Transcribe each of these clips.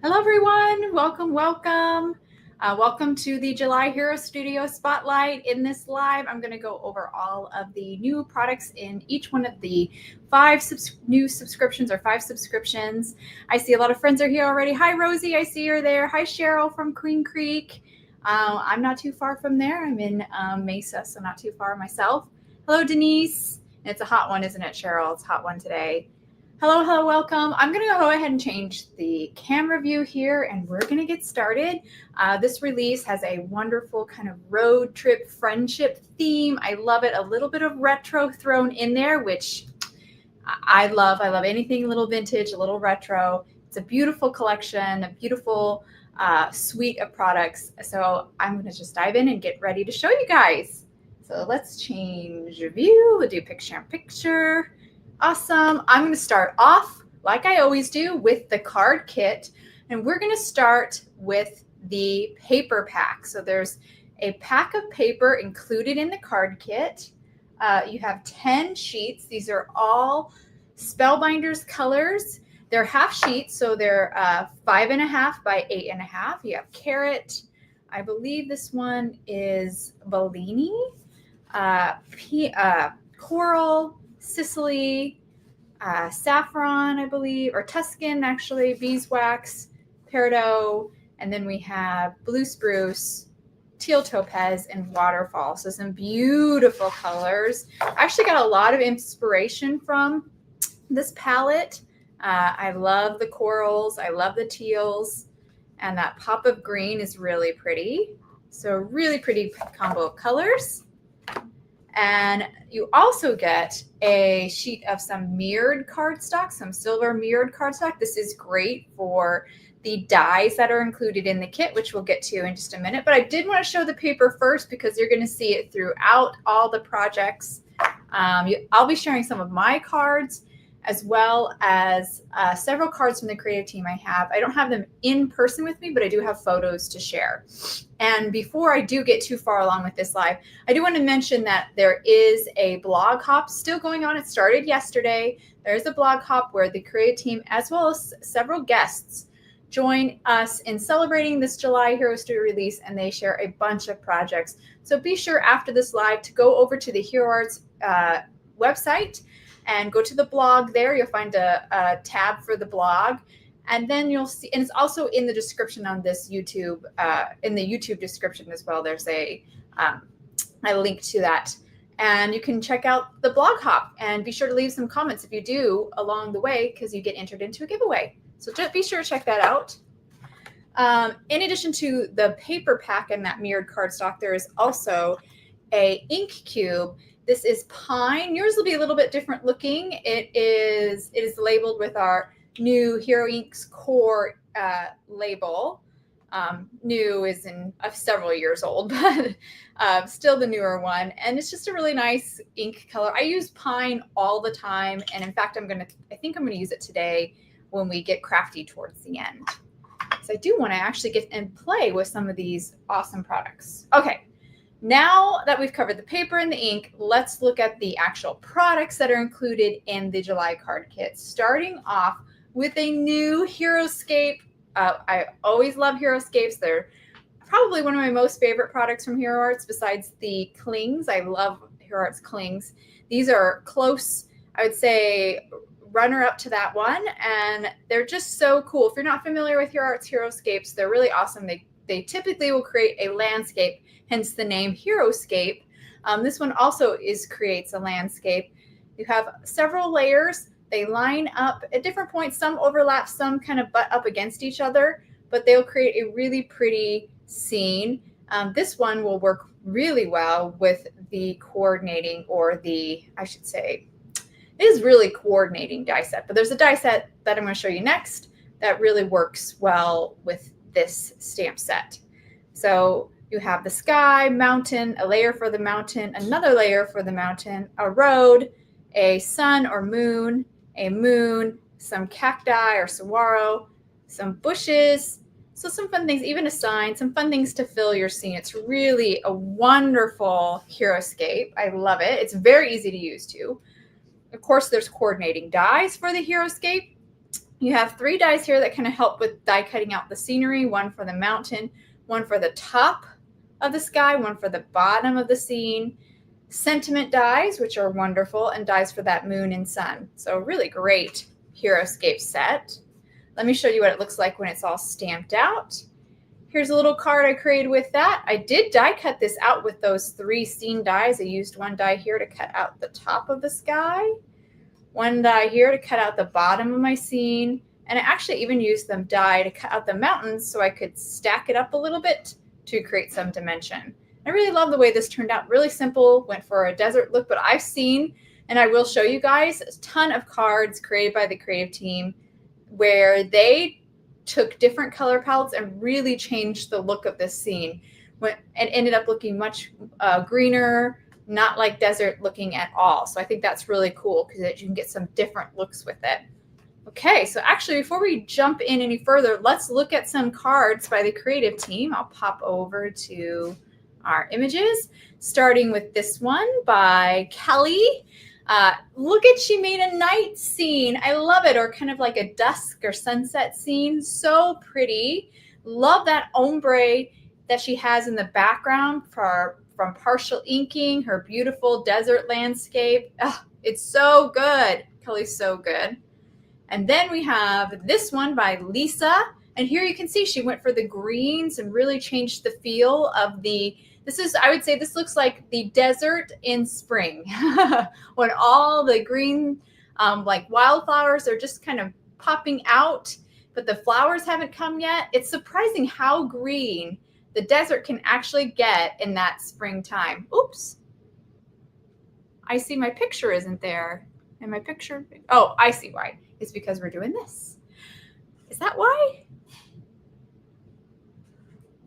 Hello, everyone. Welcome, welcome. Welcome to the July Hero Studio Spotlight. In this live, I'm going to go over all of the new products in each one of the new subscriptions or 5 subscriptions. I see a lot of friends are here already. Hi, Rosie. I see you're there. Hi, Cheryl from Queen Creek. I'm not too far from there. I'm in Mesa, so not too far myself. Hello, Denise. It's a hot one, isn't it, Cheryl? It's a hot one today. Hello, welcome. I'm going to go ahead and change the camera view here, and we're going to get started. This release has a wonderful kind of road trip friendship theme. I love it. A little bit of retro thrown in there, which I love. I love anything a little vintage, a little retro. It's a beautiful collection, a beautiful suite of products. So I'm going to just dive in and get ready to show you guys. So let's change view. We'll do picture in picture. Awesome. I'm going to start off, like I always do, with the card kit. And we're going to start with the paper pack. So there's a pack of paper included in the card kit. You have 10 sheets. These are all Spellbinders colors. They're half sheets, so they're 5.5 by 8.5. You have carrot. I believe this one is Bellini, coral, Sicily, saffron, I believe, or Tuscan, actually, beeswax, peridot, and then we have blue spruce, teal topaz, and waterfall. So some beautiful colors. I actually got a lot of inspiration from this palette. I love the corals. I love the teals. And that pop of green is really pretty. So really pretty combo of colors. And you also get a sheet of some mirrored cardstock, some silver mirrored cardstock. This is great for the dies that are included in the kit, which we'll get to in just a minute. But I did want to show the paper first because you're going to see it throughout all the projects. I'll be sharing some of my cards as well as several cards from the creative team I have. I don't have them in person with me, but I do have photos to share. And before I do get too far along with this live, I do want to mention that there is a blog hop still going on. It started yesterday. There's a blog hop where the creative team, as well as several guests, join us in celebrating this July Hero Studio release, and they share a bunch of projects. So be sure after this live to go over to the Hero Arts website and go to the blog there. You'll find a tab for the blog. And then you'll see, and it's also in the description on this YouTube, in the YouTube description as well. There's a link to that. And you can check out the blog hop and be sure to leave some comments if you do along the way, because you get entered into a giveaway. So just be sure to check that out. In addition to the paper pack and that mirrored cardstock, there is also a ink cube. This is pine. Yours will be a little bit different looking. It is labeled with our new Hero Inks core label. New is in several years old, but still the newer one. And it's just a really nice ink color. I use pine all the time. And in fact, I think I'm gonna use it today when we get crafty towards the end. So I do want to actually get and play with some of these awesome products. Okay. Now that we've covered the paper and the ink, let's look at the actual products that are included in the July card kit. Starting off with a new Heroescape. I always love Heroescapes. They're probably one of my most favorite products from Hero Arts besides the clings. I love Hero Arts clings. These are close, I would say, runner up to that one. And they're just so cool. If you're not familiar with Hero Arts Heroescapes, they're really awesome. They typically will create a landscape, hence the name Heroescape. This one also creates a landscape. You have several layers. They line up at different points. Some overlap, some kind of butt up against each other, but they'll create a really pretty scene. This one will work really well with the coordinating, or I should say, it is really coordinating die set. But there's a die set that I'm going to show you next that really works well with this stamp set. So you have the sky, mountain, a layer for the mountain, another layer for the mountain, a road, a sun or moon, a moon, some cacti or saguaro, some bushes. So some fun things, even a sign, some fun things to fill your scene. It's really a wonderful Heroescape. I love it. It's very easy to use too. Of course, there's coordinating dies for the Heroescape. You have 3 dies here that kind of help with die cutting out the scenery, one for the mountain, one for the top of the sky, one for the bottom of the scene, sentiment dies, which are wonderful, and dies for that moon and sun. So really great Heroescape set. Let me show you what it looks like when it's all stamped out. Here's a little card I created with that. I did die cut this out with those 3 scene dies. I used 1 die here to cut out the top of the sky, 1 die here to cut out the bottom of my scene, and I actually even used them die to cut out the mountains so I could stack it up a little bit to create some dimension. I really love the way this turned out. Really simple, went for a desert look, but I've seen, and I will show you guys, a ton of cards created by the creative team where they took different color palettes and really changed the look of this scene and ended up looking much greener, not like desert looking at all. So I think that's really cool because you can get some different looks with it. Okay, so actually before we jump in any further, let's look at some cards by the creative team. I'll pop over to our images, starting with this one by Kelly. Look at, she made a night scene. I love it, or kind of like a dusk or sunset scene. So pretty. Love that ombre that she has in the background from partial inking, her beautiful desert landscape. Oh, it's so good. Kelly's so good. And then we have this one by Lisa. And here you can see she went for the greens and really changed the feel of the, this is, I would say this looks like the desert in spring when all the green, like wildflowers are just kind of popping out, but the flowers haven't come yet. It's surprising how green the desert can actually get in that springtime. Oops. I see my picture isn't there. And my picture, oh, I see why. It's because we're doing this. Is that why?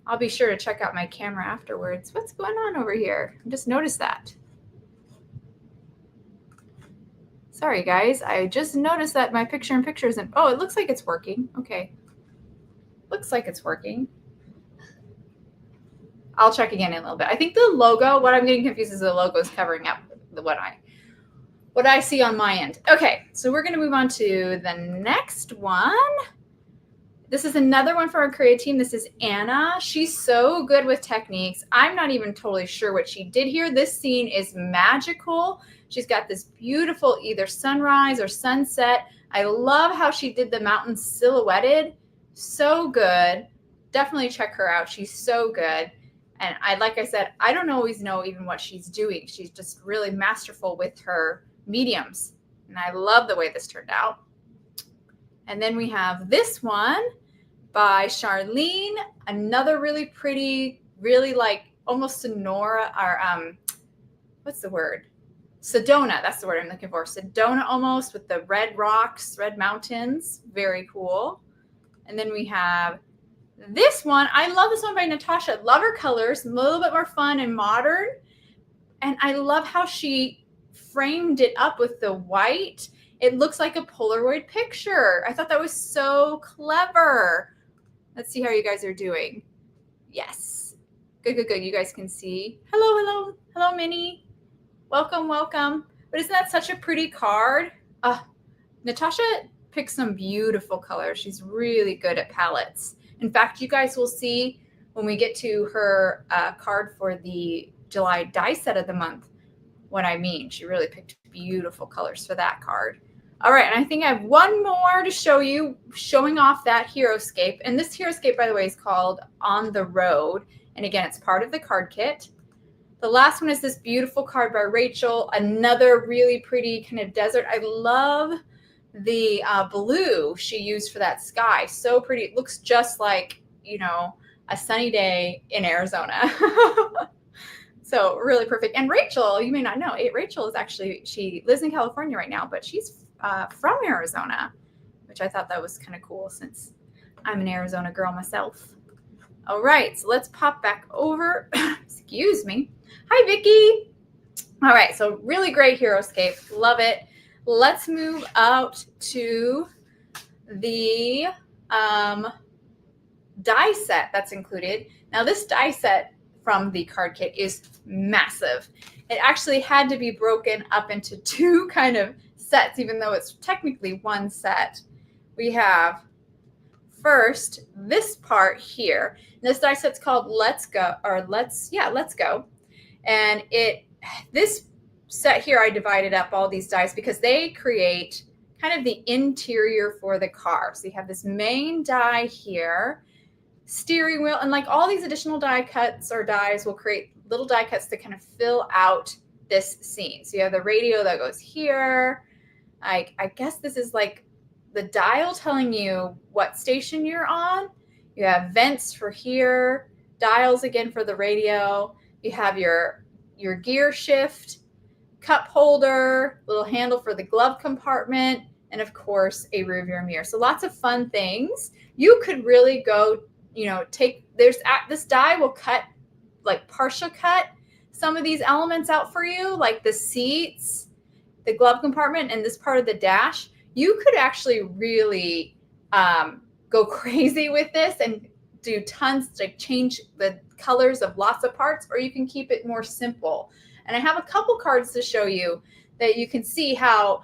I'll be sure to check out my camera afterwards. What's going on over here? I just noticed that. Sorry, guys. I just noticed that my picture in picture isn't. Oh, it looks like it's working. Okay. Looks like it's working. I'll check again in a little bit. I think the logo, what I'm getting confused is the logo is covering up what I see on my end. Okay, so we're going to move on to the next one. This is another one for our creative team. This is Anna. She's so good with techniques. I'm not even totally sure what she did here. This scene is magical. She's got this beautiful either sunrise or sunset. I love how she did the mountains silhouetted. So good. Definitely check her out. She's so good. And like I said, I don't always know even what she's doing. She's just really masterful with her mediums. And I love the way this turned out. And then we have this one by Charlene, another really pretty, really like almost Sonora, or what's the word? Sedona, that's the word I'm looking for. Sedona almost, with the red rocks, red mountains, very cool. And then we have this one. I love this one by Natasha. Love her colors, a little bit more fun and modern. And I love how she framed it up with the white. It looks like a Polaroid picture. I thought that was so clever. Let's see how you guys are doing. Yes. Good, good, good. You guys can see. Hello, hello. Hello, Minnie. Welcome, welcome. But isn't that such a pretty card? Natasha picked some beautiful colors. She's really good at palettes. In fact, you guys will see when we get to her card for the July die set of the month what I mean. She really picked beautiful colors for that card. All right, and I think I have one more to show you, showing off that Heroescape. And this Heroescape, by the way, is called On the Road. And again, it's part of the card kit. The last one is this beautiful card by Rachel, another really pretty kind of desert. I love the blue she used for that sky. So pretty. It looks just like, you know, a sunny day in Arizona. So really perfect. And Rachel, you may not know, Rachel is actually, she lives in California right now, but she's from Arizona, which I thought that was kind of cool since I'm an Arizona girl myself. All right, so let's pop back over. Excuse me. Hi, Vicki. All right, so really great Heroescape. Love it. Let's move out to the die set that's included. Now, this die set from the card kit is massive. It actually had to be broken up into two kind of sets, even though it's technically one set. we have first this part here. This die set's called Let's Go, or Let's Go. And this set here, I divided up all these dies because they create kind of the interior for the car. So you have this main die here, steering wheel, and like all these additional die cuts or dies will create little die cuts to kind of fill out this scene. So you have the radio that goes here. I guess this is like the dial telling you what station you're on. You have vents for here, dials again for the radio. You have your gear shift, cup holder, little handle for the glove compartment, and of course a rear view mirror. So lots of fun things. You could really go, this die will cut, like partial cut some of these elements out for you, like the seats, the glove compartment, and this part of the dash. You could actually really go crazy with this and do tons, like change the colors of lots of parts, or you can keep it more simple. And I have a couple cards to show you that you can see how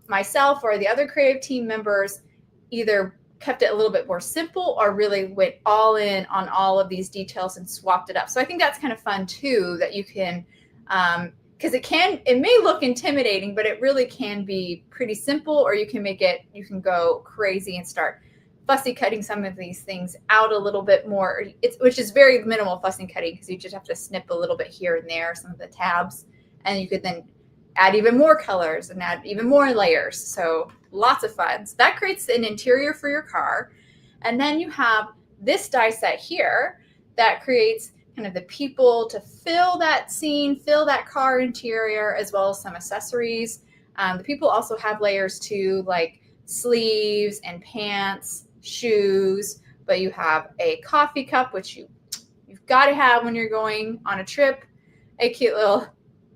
myself or the other creative team members either kept it a little bit more simple or really went all in on all of these details and swapped it up. So I think that's kind of fun too, that you can, because it may look intimidating, but it really can be pretty simple, or you can go crazy and start fussy cutting some of these things out a little bit more, which is very minimal fussy cutting because you just have to snip a little bit here and there, some of the tabs, and you could then add even more colors and add even more layers. So lots of fun. So that creates an interior for your car. And then you have this die set here that creates kind of the people to fill that scene, fill that car interior, as well as some accessories. The people also have layers too, like sleeves and pants, shoes, but you have a coffee cup, which you've got to have when you're going on a trip, a cute little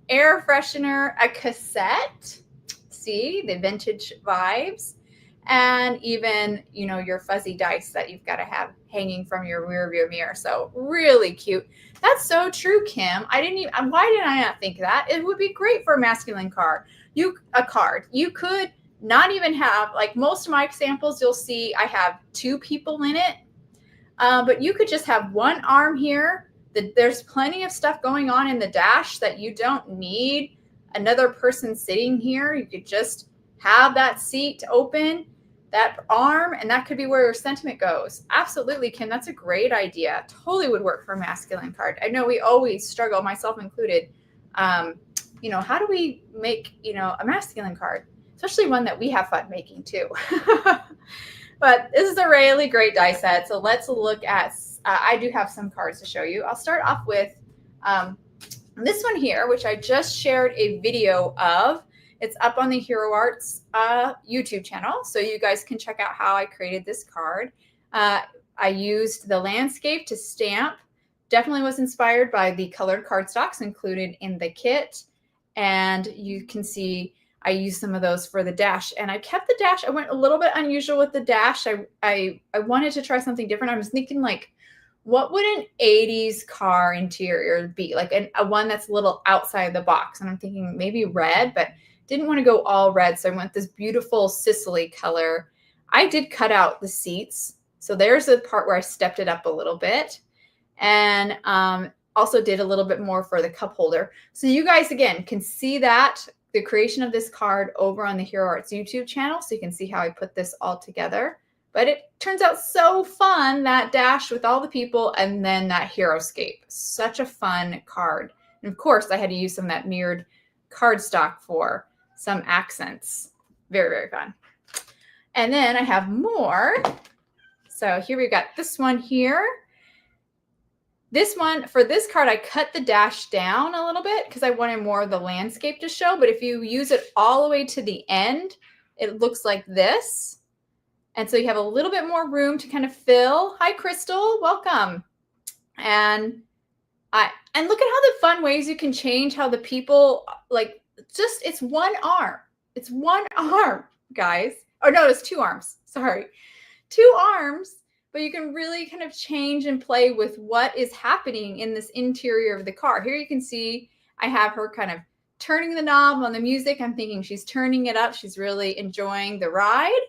air freshener, a cassette, see the vintage vibes, and even, your fuzzy dice that you've got to have hanging from your rear view mirror. So really cute. That's so true, Kim. Why did I not think of that? It would be great for a masculine card. A card. You could not even have, like most of my examples, you'll see I have two people in it, but you could just have one arm here. There's plenty of stuff going on in the dash that you don't need another person sitting here. You could just have that seat open, that arm, and that could be where your sentiment goes. Absolutely, Kim. That's a great idea. Totally would work for a masculine card. I know we always struggle, myself included. How do we make, a masculine card? Especially one that we have fun making too. But this is a really great die set. So let's look at, I do have some cards to show you. I'll start off with this one here, which I just shared a video of. It's up on the Hero Arts YouTube channel, so you guys can check out how I created this card. I used the landscape to stamp. Definitely was inspired by the colored cardstocks included in the kit. And you can see I used some of those for the dash. And I kept the dash. I went a little bit unusual with the dash. I wanted to try something different. I was thinking, like, what would an 80s car interior be? Like a one that's a little outside the box. And I'm thinking maybe red, but didn't want to go all red. So I went this beautiful Sicily color. I did cut out the seats. So there's a part where I stepped it up a little bit. And also did a little bit more for the cup holder. So you guys, again, can see that, the creation of this card over on the Hero Arts YouTube channel. So you can see how I put this all together. But it turns out so fun, that dash with all the people, and then that Heroescape. Such a fun card. And of course, I had to use some of that mirrored cardstock for some accents. Very, very fun. And then I have more. So here we've got this one here. This one, for this card, I cut the dash down a little bit because I wanted more of the landscape to show. But if you use it all the way to the end, it looks like this. And so you have a little bit more room to kind of fill. Hi, Crystal. Welcome. And look at how the fun ways you can change how the people, like, just, it's one arm. It's one arm, guys. Oh, no, it's two arms. Sorry. Two arms. But you can really kind of change and play with what is happening in this interior of the car. Here you can see I have her kind of turning the knob on the music. I'm thinking she's turning it up. She's really enjoying the ride.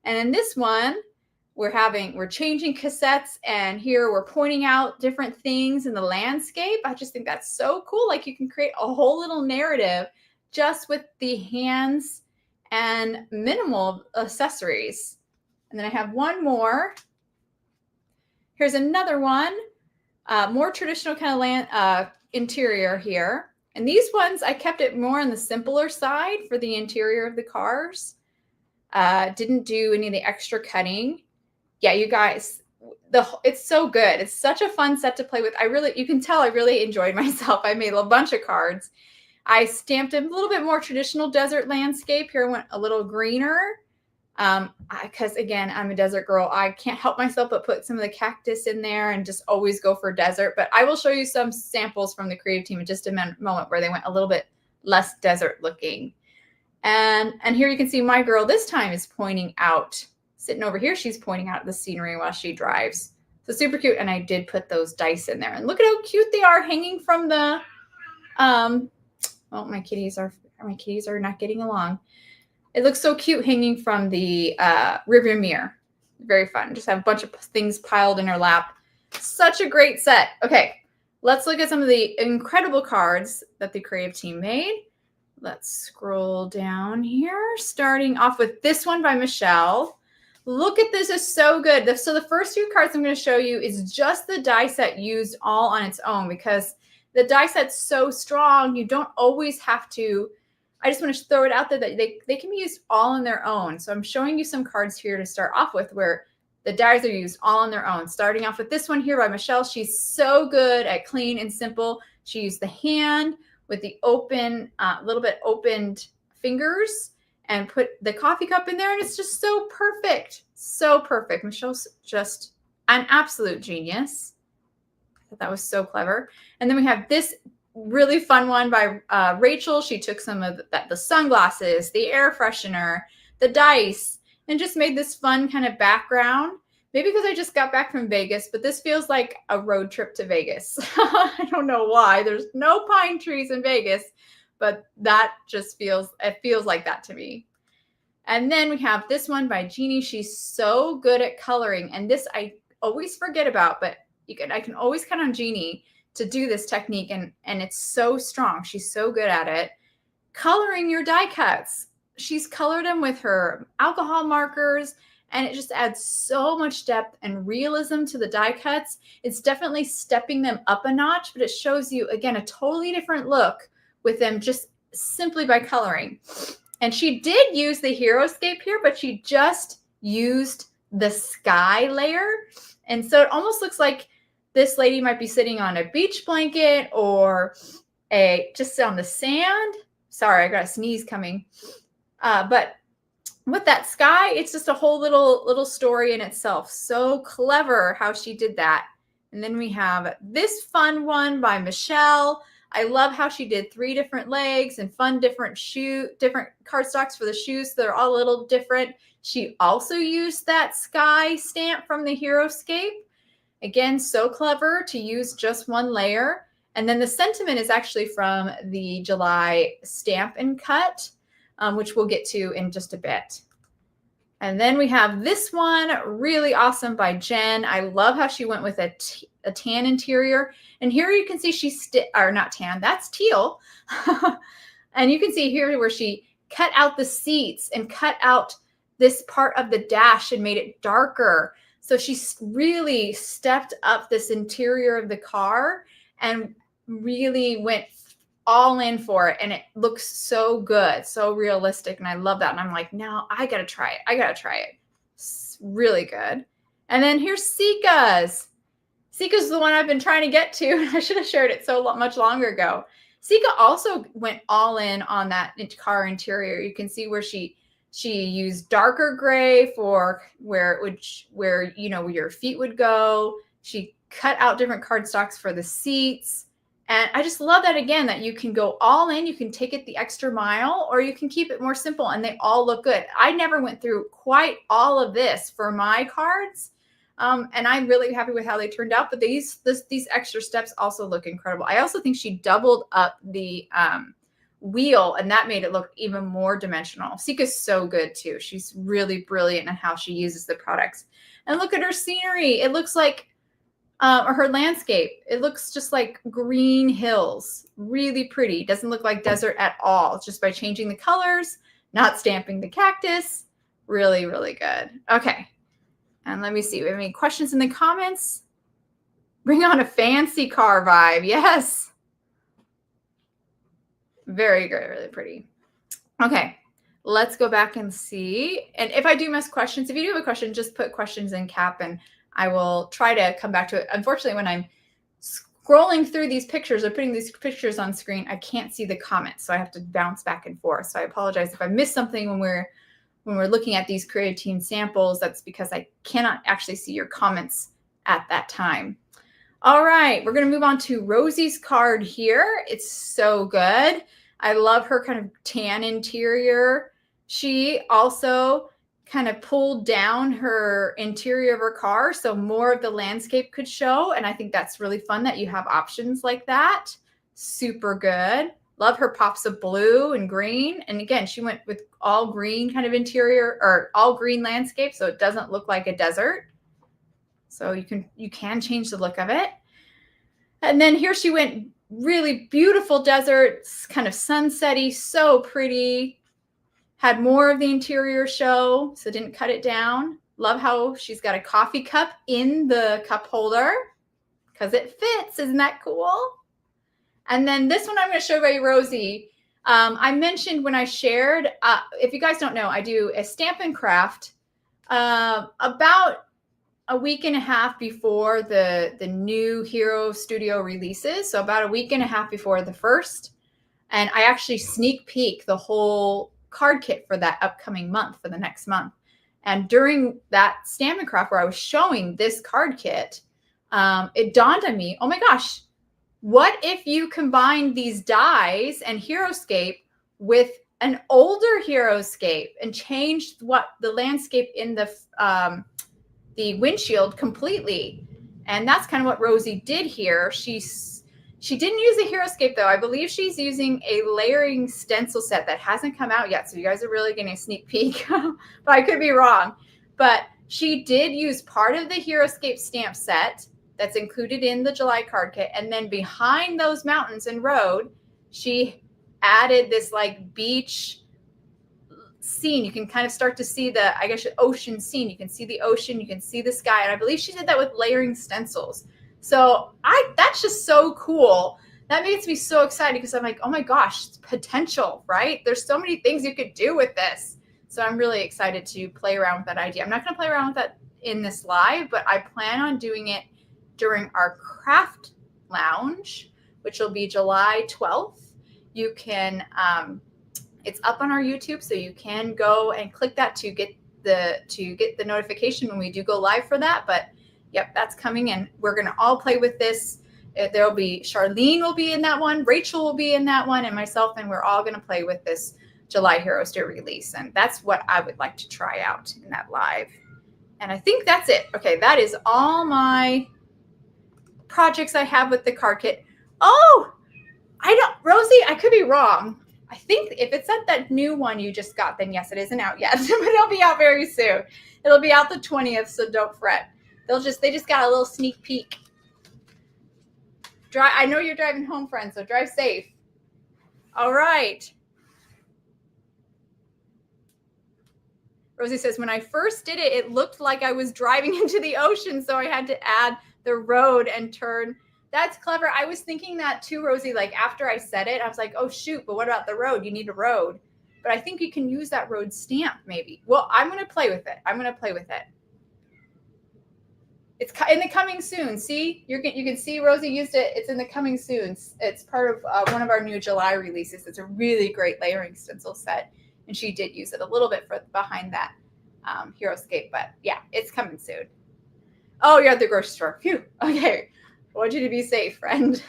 And in this one, we're changing cassettes, and here we're pointing out different things in the landscape. I just think that's so cool. Like you can create a whole little narrative just with the hands and minimal accessories. And then I have one more. Here's another one, more traditional kind of interior here. And these ones, I kept it more on the simpler side for the interior of the cars. Didn't do any of the extra cutting. Yeah, you guys, it's so good. It's such a fun set to play with. You can tell I really enjoyed myself. I made a bunch of cards. I stamped a little bit more traditional desert landscape. Here I went a little greener. Because again, I'm a desert girl. I can't help myself but put some of the cactus in there and just always go for desert. But I will show you some samples from the creative team in just a moment where they went a little bit less desert looking. And here you can see my girl this time is pointing out, sitting over here, she's pointing out the scenery while she drives. So super cute. And I did put those dice in there. And look at how cute they are hanging from the, oh, my kitties are not getting along. It looks so cute hanging from the rearview mirror. Very fun. Just have a bunch of things piled in her lap. Such a great set. Okay, let's look at some of the incredible cards that the creative team made. Let's scroll down here, starting off with this one by Michelle. Look at this, it's so good. So the first few cards I'm going to show you is just the die set used all on its own, because the die set's so strong, you don't always have to. I just want to throw it out there that they can be used all on their own. So I'm showing you some cards here to start off with where the dies are used all on their own. Starting off with this one here by Michelle. She's so good at clean and simple. She used the hand with the open, little bit opened fingers and put the coffee cup in there. And it's just so perfect. So perfect. Michelle's just an absolute genius. I thought that was so clever. And then we have this really fun one by Rachel. She took some of the sunglasses, the air freshener, the dice, and just made this fun kind of background. Maybe because I just got back from Vegas, but this feels like a road trip to Vegas. I don't know why. There's no pine trees in Vegas, but that just feels like that to me. And then we have this one by Jeannie. She's so good at coloring. And this I always forget about, but I can always count on Jeannie to do this technique. And it's so strong. She's so good at it. Coloring your die cuts. She's colored them with her alcohol markers, and it just adds so much depth and realism to the die cuts. It's definitely stepping them up a notch, but it shows you, again, a totally different look with them just simply by coloring. And she did use the Heroescape here, but she just used the sky layer. And so it almost looks like this lady might be sitting on a beach blanket or just on the sand. Sorry, I got a sneeze coming. But with that sky, it's just a whole little story in itself. So clever how she did that. And then we have this fun one by Michelle. I love how she did 3 different legs and fun different cardstocks for the shoes. So they're all a little different. She also used that sky stamp from the Heroescape. Again, so clever to use just one layer. And then the sentiment is actually from the July stamp and cut, which we'll get to in just a bit. And then we have this one, really awesome by Jen. I love how she went with a tan interior. And here you can see or not tan, that's teal. And you can see here where she cut out the seats and cut out this part of the dash and made it darker. So she really stepped up this interior of the car and really went all in for it. And it looks so good, so realistic. And I love that. And I'm like, now I got to try it. It's really good. And then here's Sika's. Sika's the one I've been trying to get to. I should have shared it so much longer ago. Sika also went all in on that car interior. You can see where she used darker gray for where your feet would go. She cut out different cardstocks for the seats. And I just love that, again, that you can go all in. You can take it the extra mile, or you can keep it more simple, and they all look good. I never went through quite all of this for my cards. And I'm really happy with how they turned out. But these extra steps also look incredible. I also think she doubled up the wheel, and that made it look even more dimensional. Sika's so good too. She's really brilliant in how she uses the products. And look at her scenery. It looks like, or her landscape. It looks just like green hills. Really pretty. Doesn't look like desert at all. It's just by changing the colors, not stamping the cactus. Really, really good. Okay. And let me see. We have any questions in the comments? Bring on a fancy car vibe. Yes. Very good. Really pretty. Okay. Let's go back and see. And if I do miss questions, if you do have a question, just put questions in cap and I will try to come back to it. Unfortunately, when I'm scrolling through these pictures or putting these pictures on screen, I can't see the comments. So I have to bounce back and forth. So I apologize if I miss something when we're looking at these Creative Team samples. That's because I cannot actually see your comments at that time. All right, we're going to move on to Rosie's card here. It's so good. I love her kind of tan interior. She also kind of pulled down her interior of her car so more of the landscape could show. And I think that's really fun that you have options like that. Super good. Love her pops of blue and green. And again, she went with all green kind of interior or all green landscape, so it doesn't look like a desert. So you can change the look of it. And then here she went really beautiful desert, kind of sunsetty, so pretty. Had more of the interior show, so didn't cut it down. Love how she's got a coffee cup in the cup holder because it fits. Isn't that cool? And then this one I'm going to show you Rosie. I mentioned when I shared, if you guys don't know, I do a Stampin' Craft about a week and a half before the new Hero Studio releases. So about a week and a half before the first. And I actually sneak peek the whole card kit for that upcoming month, for the next month. And during that Stampin' Craft where I was showing this card kit, it dawned on me, oh my gosh, what if you combine these dies and Heroescape with an older Heroescape and changed what the landscape in the windshield completely? And that's kind of what Rosie did here. She didn't use a Heroescape though. I believe she's using a layering stencil set that hasn't come out yet. So you guys are really getting a sneak peek, but I could be wrong. But she did use part of the Heroescape stamp set that's included in the July card kit. And then behind those mountains and road, she added this like beach scene. You can kind of start to see the, I guess, ocean scene. You can see the ocean, you can see the sky. And I believe she did that with layering stencils. So that's just so cool. That makes me so excited because I'm like, oh my gosh, potential, right? There's so many things you could do with this. So I'm really excited to play around with that idea. I'm not going to play around with that in this live, but I plan on doing it during our craft lounge, which will be July 12th. You can, it's up on our YouTube, so you can go and click that to get the notification when we do go live for that. But yep, that's coming, and we're going to all play with this. There'll be Charlene will be in that one, Rachel will be in that one, and myself, and we're all going to play with this July Heroes Day release. And that's what I would like to try out in that live. And I think that's it. Okay, that is all my projects I have with the card kit. Oh, Rosie, I could be wrong. I think if it's at that new one you just got, then yes, it isn't out yet, but it'll be out very soon. It'll be out the 20th, so don't fret. They just got a little sneak peek. I know you're driving home, friends, so drive safe. All right. Rosie says, when I first did it, it looked like I was driving into the ocean, so I had to add the road and turn. That's clever. I was thinking that too, Rosie. Like after I said it, I was like, oh shoot, but what about the road? You need a road. But I think you can use that road stamp maybe. Well, I'm going to play with it. It's in the coming soon. See, you can see Rosie used it. It's in the coming soon. It's part of one of our new July releases. It's a really great layering stencil set. And she did use it a little bit behind that Heroescape. But yeah, it's coming soon. Oh, you're at the grocery store. Phew. Okay. I want you to be safe, friend.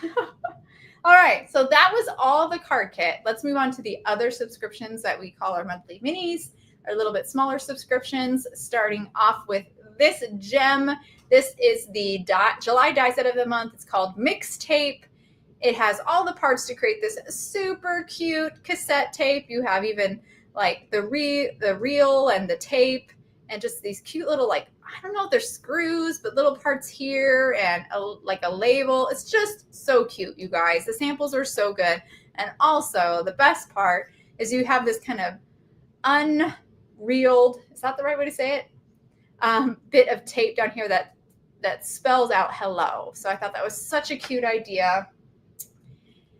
All right. So that was all the card kit. Let's move on to the other subscriptions that we call our monthly minis, our little bit smaller subscriptions, starting off with this gem. This is the July die set of the month. It's called Mixtape. It has all the parts to create this super cute cassette tape. You have even like the reel and the tape and just these cute little, like, I don't know if they're screws, but little parts here and like a label. It's just so cute, you guys. The samples are so good. And also the best part is you have this kind of unreeled, is that the right way to say it? Bit of tape down here that spells out hello. So I thought that was such a cute idea.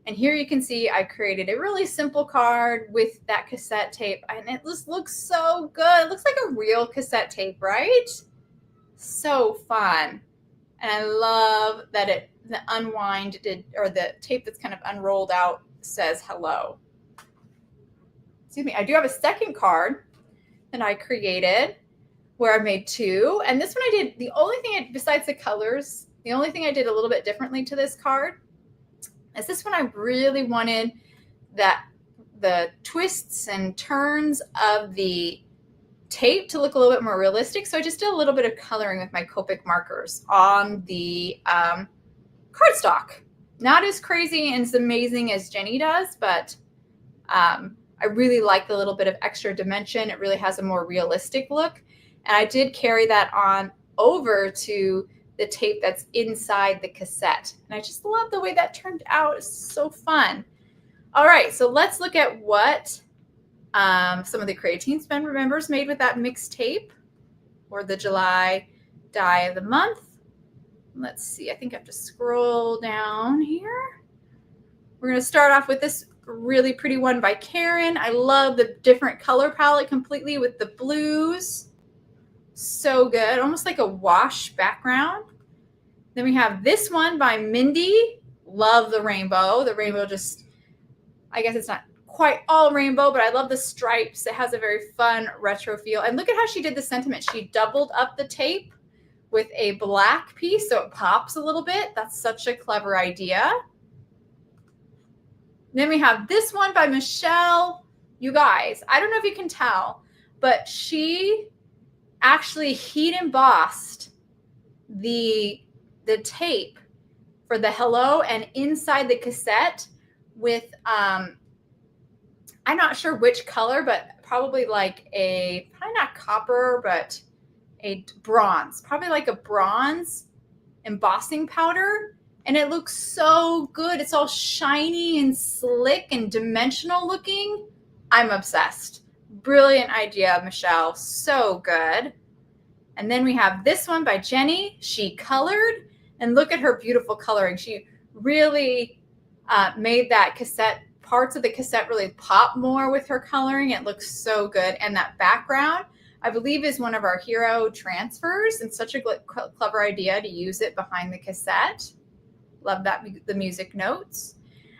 And here you can see I created a really simple card with that cassette tape, and it just looks so good. It looks like a real cassette tape, right? So fun. And I love that the unwinded, or the tape that's kind of unrolled out says hello. Excuse me. I do have a second card that I created where I made two. And this one I did, the only thing besides the colors, the only thing I did a little bit differently to this card is this one I really wanted that the twists and turns of the tape to look a little bit more realistic. So I just did a little bit of coloring with my Copic markers on the cardstock. Not as crazy and as amazing as Jenny does, but I really like the little bit of extra dimension. It really has a more realistic look. And I did carry that on over to the tape that's inside the cassette. And I just love the way that turned out. It's so fun. All right, so let's look at what some of the Creatine Spend members made with that mixed tape or the July die of the month. Let's see, I think I have to scroll down here. We're going to start off with this really pretty one by Karen. I love the different color palette completely with the blues. So good, almost like a wash background. Then we have this one by Mindy. Love the rainbow. The rainbow just, I guess it's not quite all rainbow, but I love the stripes. It has a very fun retro feel. And look at how she did the sentiment. She doubled up the tape with a black piece so it pops a little bit. That's such a clever idea. Then we have this one by Michelle. You guys, I don't know if you can tell, but she actually heat embossed the tape for the hello and inside the cassette with I'm not sure which color, but probably like probably not copper, but a bronze, probably like a bronze embossing powder. And it looks so good. It's all shiny and slick and dimensional looking. I'm obsessed. Brilliant idea, Michelle. So good. And then we have this one by Jenny. She colored, and look at her beautiful coloring. She really made that cassette, parts of the cassette really pop more with her coloring. It looks so good. And that background, I believe, is one of our hero transfers, and such a clever idea to use it behind the cassette. Love that, the music notes.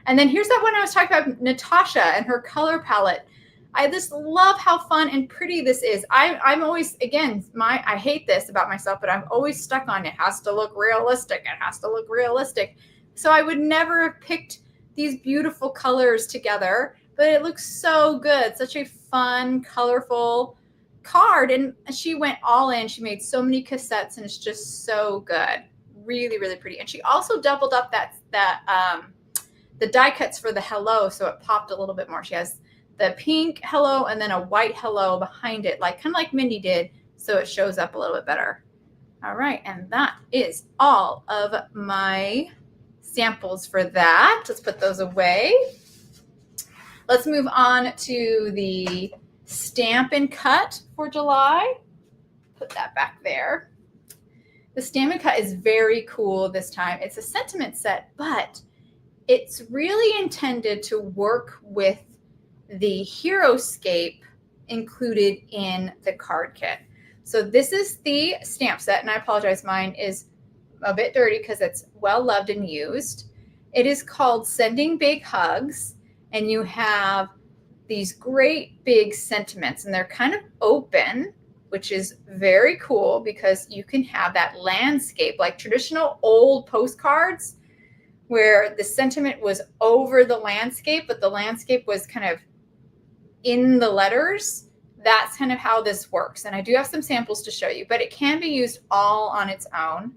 And then here's that one I was talking about, Natasha and her color palette. I just love how fun and pretty this is. I'm always, again, I hate this about myself, but I'm always stuck on it has to look realistic. It has to look realistic. So I would never have picked these beautiful colors together, but it looks so good. Such a fun, colorful card. And she went all in. She made so many cassettes, and it's just so good. Really, really pretty. And she also doubled up the die cuts for the hello, so it popped a little bit more. She has the pink hello and then a white hello behind it, like kind of like Mindy did, so it shows up a little bit better. All right, and that is all of my samples for that. Let's put those away. Let's move on to the Stamp and Cut for July. Put that back there. The Stamp and Cut is very cool this time. It's a sentiment set, but it's really intended to work with the Heroescape included in the card kit. So this is the stamp set, and I apologize, mine is a bit dirty because it's well loved and used. It is called Sending Big Hugs, and you have these great big sentiments, and they're kind of open, which is very cool because you can have that landscape, like traditional old postcards where the sentiment was over the landscape, but the landscape was kind of in the letters. That's kind of how this works. And I do have some samples to show you, but it can be used all on its own.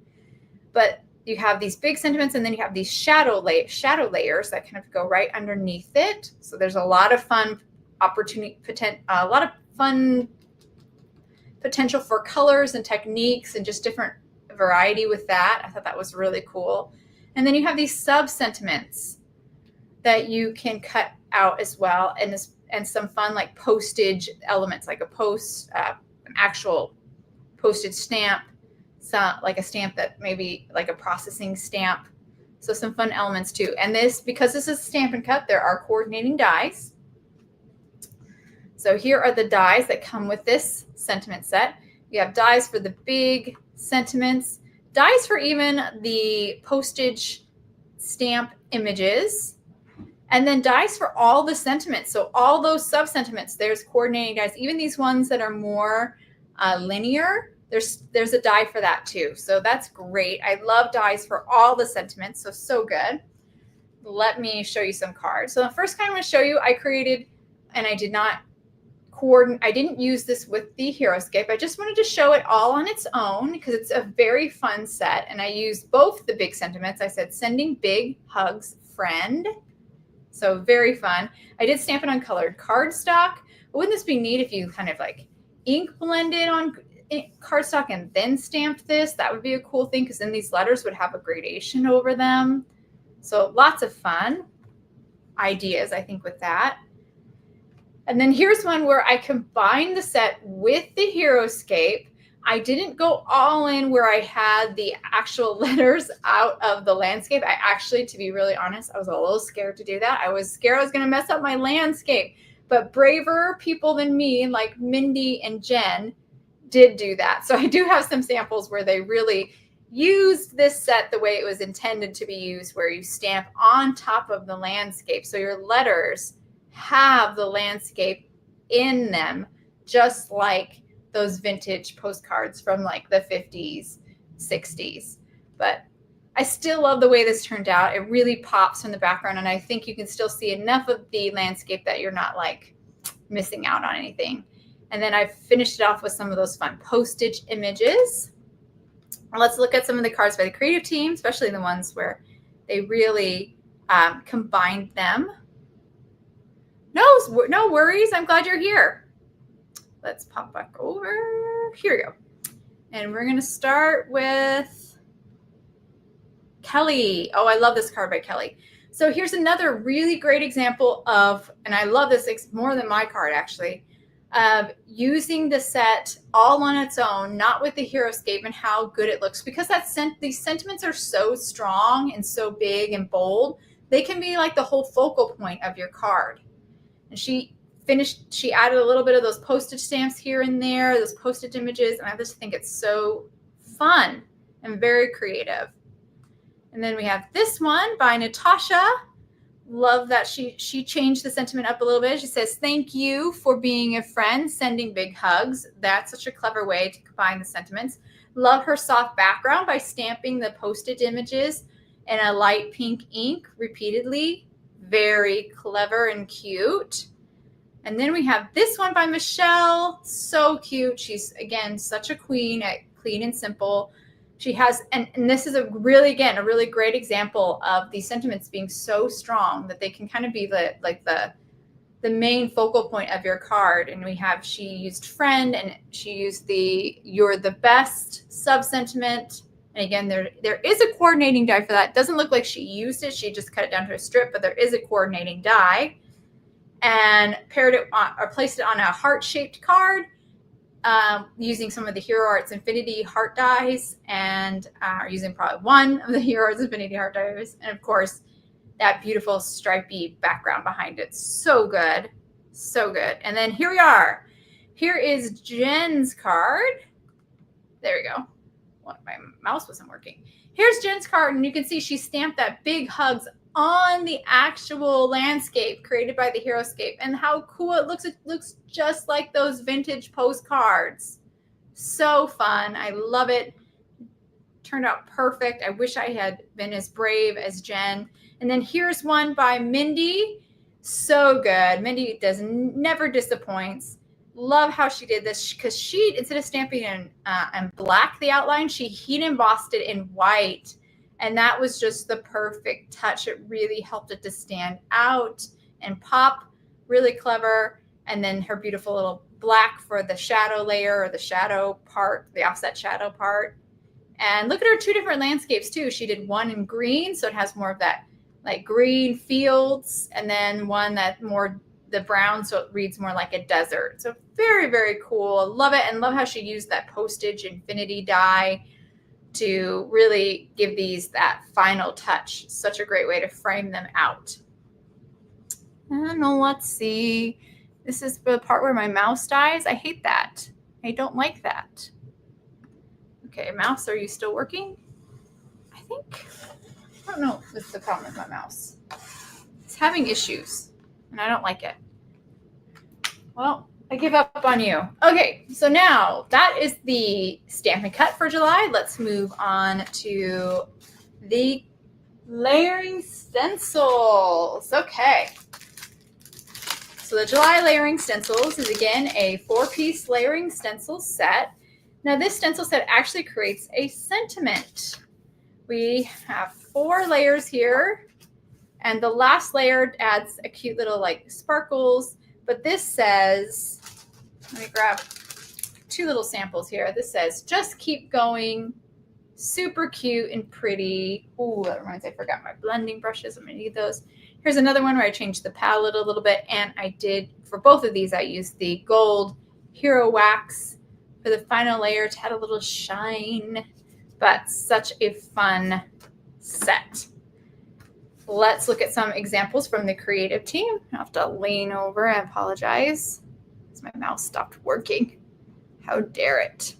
But you have these big sentiments, and then you have these shadow layers that kind of go right underneath it. So there's a lot of fun potential for colors and techniques and just different variety with that. I thought that was really cool. And then you have these sub sentiments that you can cut out as well, and some fun like postage elements, like an actual postage stamp, like a stamp that maybe like a processing stamp. So some fun elements too. And because this is Stampin' Cut, there are coordinating dies. So here are the dies that come with this sentiment set. We have dies for the big sentiments, dies for even the postage stamp images, and then dies for all the sentiments. So all those sub-sentiments, there's coordinating dies. Even these ones that are more linear, there's a die for that too. So that's great. I love dies for all the sentiments, so good. Let me show you some cards. So the first card I'm going to show you, I created, and I didn't use this with the Heroescape. I just wanted to show it all on its own because it's a very fun set. And I used both the big sentiments. I said, sending big hugs, friend. So very fun. I did stamp it on colored cardstock. Wouldn't this be neat if you kind of like ink blended on cardstock and then stamped this? That would be a cool thing because then these letters would have a gradation over them. So lots of fun ideas, I think, with that. And then here's one where I combined the set with the Heroescape. I didn't go all in where I had the actual letters out of the landscape. I actually, to be really honest, I was a little scared to do that. I was scared I was going to mess up my landscape. But braver people than me, like Mindy and Jen, did do that. So I do have some samples where they really used this set the way it was intended to be used, where you stamp on top of the landscape. So your letters have the landscape in them, just like those vintage postcards from like the 50s, 60s. But I still love the way this turned out. It really pops from the background, and I think you can still see enough of the landscape that you're not like missing out on anything. And then I finished it off with some of those fun postage images. Let's look at some of the cards by the creative team, especially the ones where they really combined them. No worries. I'm glad you're here. Let's pop back over. Here we go. And we're going to start with Kelly. Oh, I love this card by Kelly. So here's another really great example of, and I love this more than my card actually, of using the set all on its own, not with the Heroescape, and how good it looks. Because these sentiments are so strong and so big and bold, they can be like the whole focal point of your card. And she added a little bit of those postage stamps here and there, those postage images, and I just think it's so fun and very creative. And then we have this one by Natasha. Love that she changed the sentiment up a little bit. She says, thank you for being a friend, sending big hugs. That's such a clever way to combine the sentiments. Love her soft background by stamping the postage images in a light pink ink repeatedly. Very clever and cute. And then we have this one by Michelle. So cute. She's, again, such a queen at clean and simple. She has, and this is a really great example of these sentiments being so strong that they can kind of be the main focal point of your card. And she used friend, and she used the you're the best sub-sentiment. And again, there is a coordinating die for that. It doesn't look like she used it. She just cut it down to a strip, but there is a coordinating die. And paired it on, or placed it on a heart-shaped card using some of the Hero Arts Infinity heart dies, and using probably one of the Hero Arts Infinity heart dies. And of course, that beautiful stripy background behind it. So good. So good. And then here we are. Here is Jen's card. There we go. Well, my mouse wasn't working. Here's Jen's card, and you can see she stamped that big hugs on the actual landscape created by the Heroescape. And how cool it looks. It looks just like those vintage postcards. So fun. I love it. Turned out perfect. I wish I had been as brave as Jen. And then here's one by Mindy. So good. Mindy never disappoints. Love how she did this, because she, instead of stamping in black the outline, she heat embossed it in white. And that was just the perfect touch. It really helped it to stand out and pop. Really clever. And then her beautiful little black for the shadow layer, or the shadow part, the offset shadow part. And look at her 2 different landscapes too. She did one in green, so it has more of that like green fields, and then one that more the brown, so it reads more like a desert. So very, very cool. Love it. And love how she used that postage infinity die to really give these that final touch. Such a great way to frame them out. And let's see. This is the part where my mouse dies. I hate that. I don't like that. Okay, mouse, are you still working? I think, I don't know what's the problem with my mouse. It's having issues, and I don't like it. Well, I give up on you. Okay, so now that is the Stampin' Cut for July. Let's move on to the layering stencils. Okay. So the July layering stencils is, again, a 4-piece layering stencil set. Now this stencil set actually creates a sentiment. We have 4 layers here, and the last layer adds a cute little like sparkles, but this says, let me grab 2 little samples here. This says, just keep going, super cute and pretty. Ooh, that reminds me, I forgot my blending brushes. I'm gonna need those. Here's another one where I changed the palette a little bit, and I did, for both of these, I used the gold Hero Wax for the final layer to add a little shine, but such a fun set. Let's look at some examples from the creative team. I have to lean over. I apologize. My mouse stopped working. How dare it?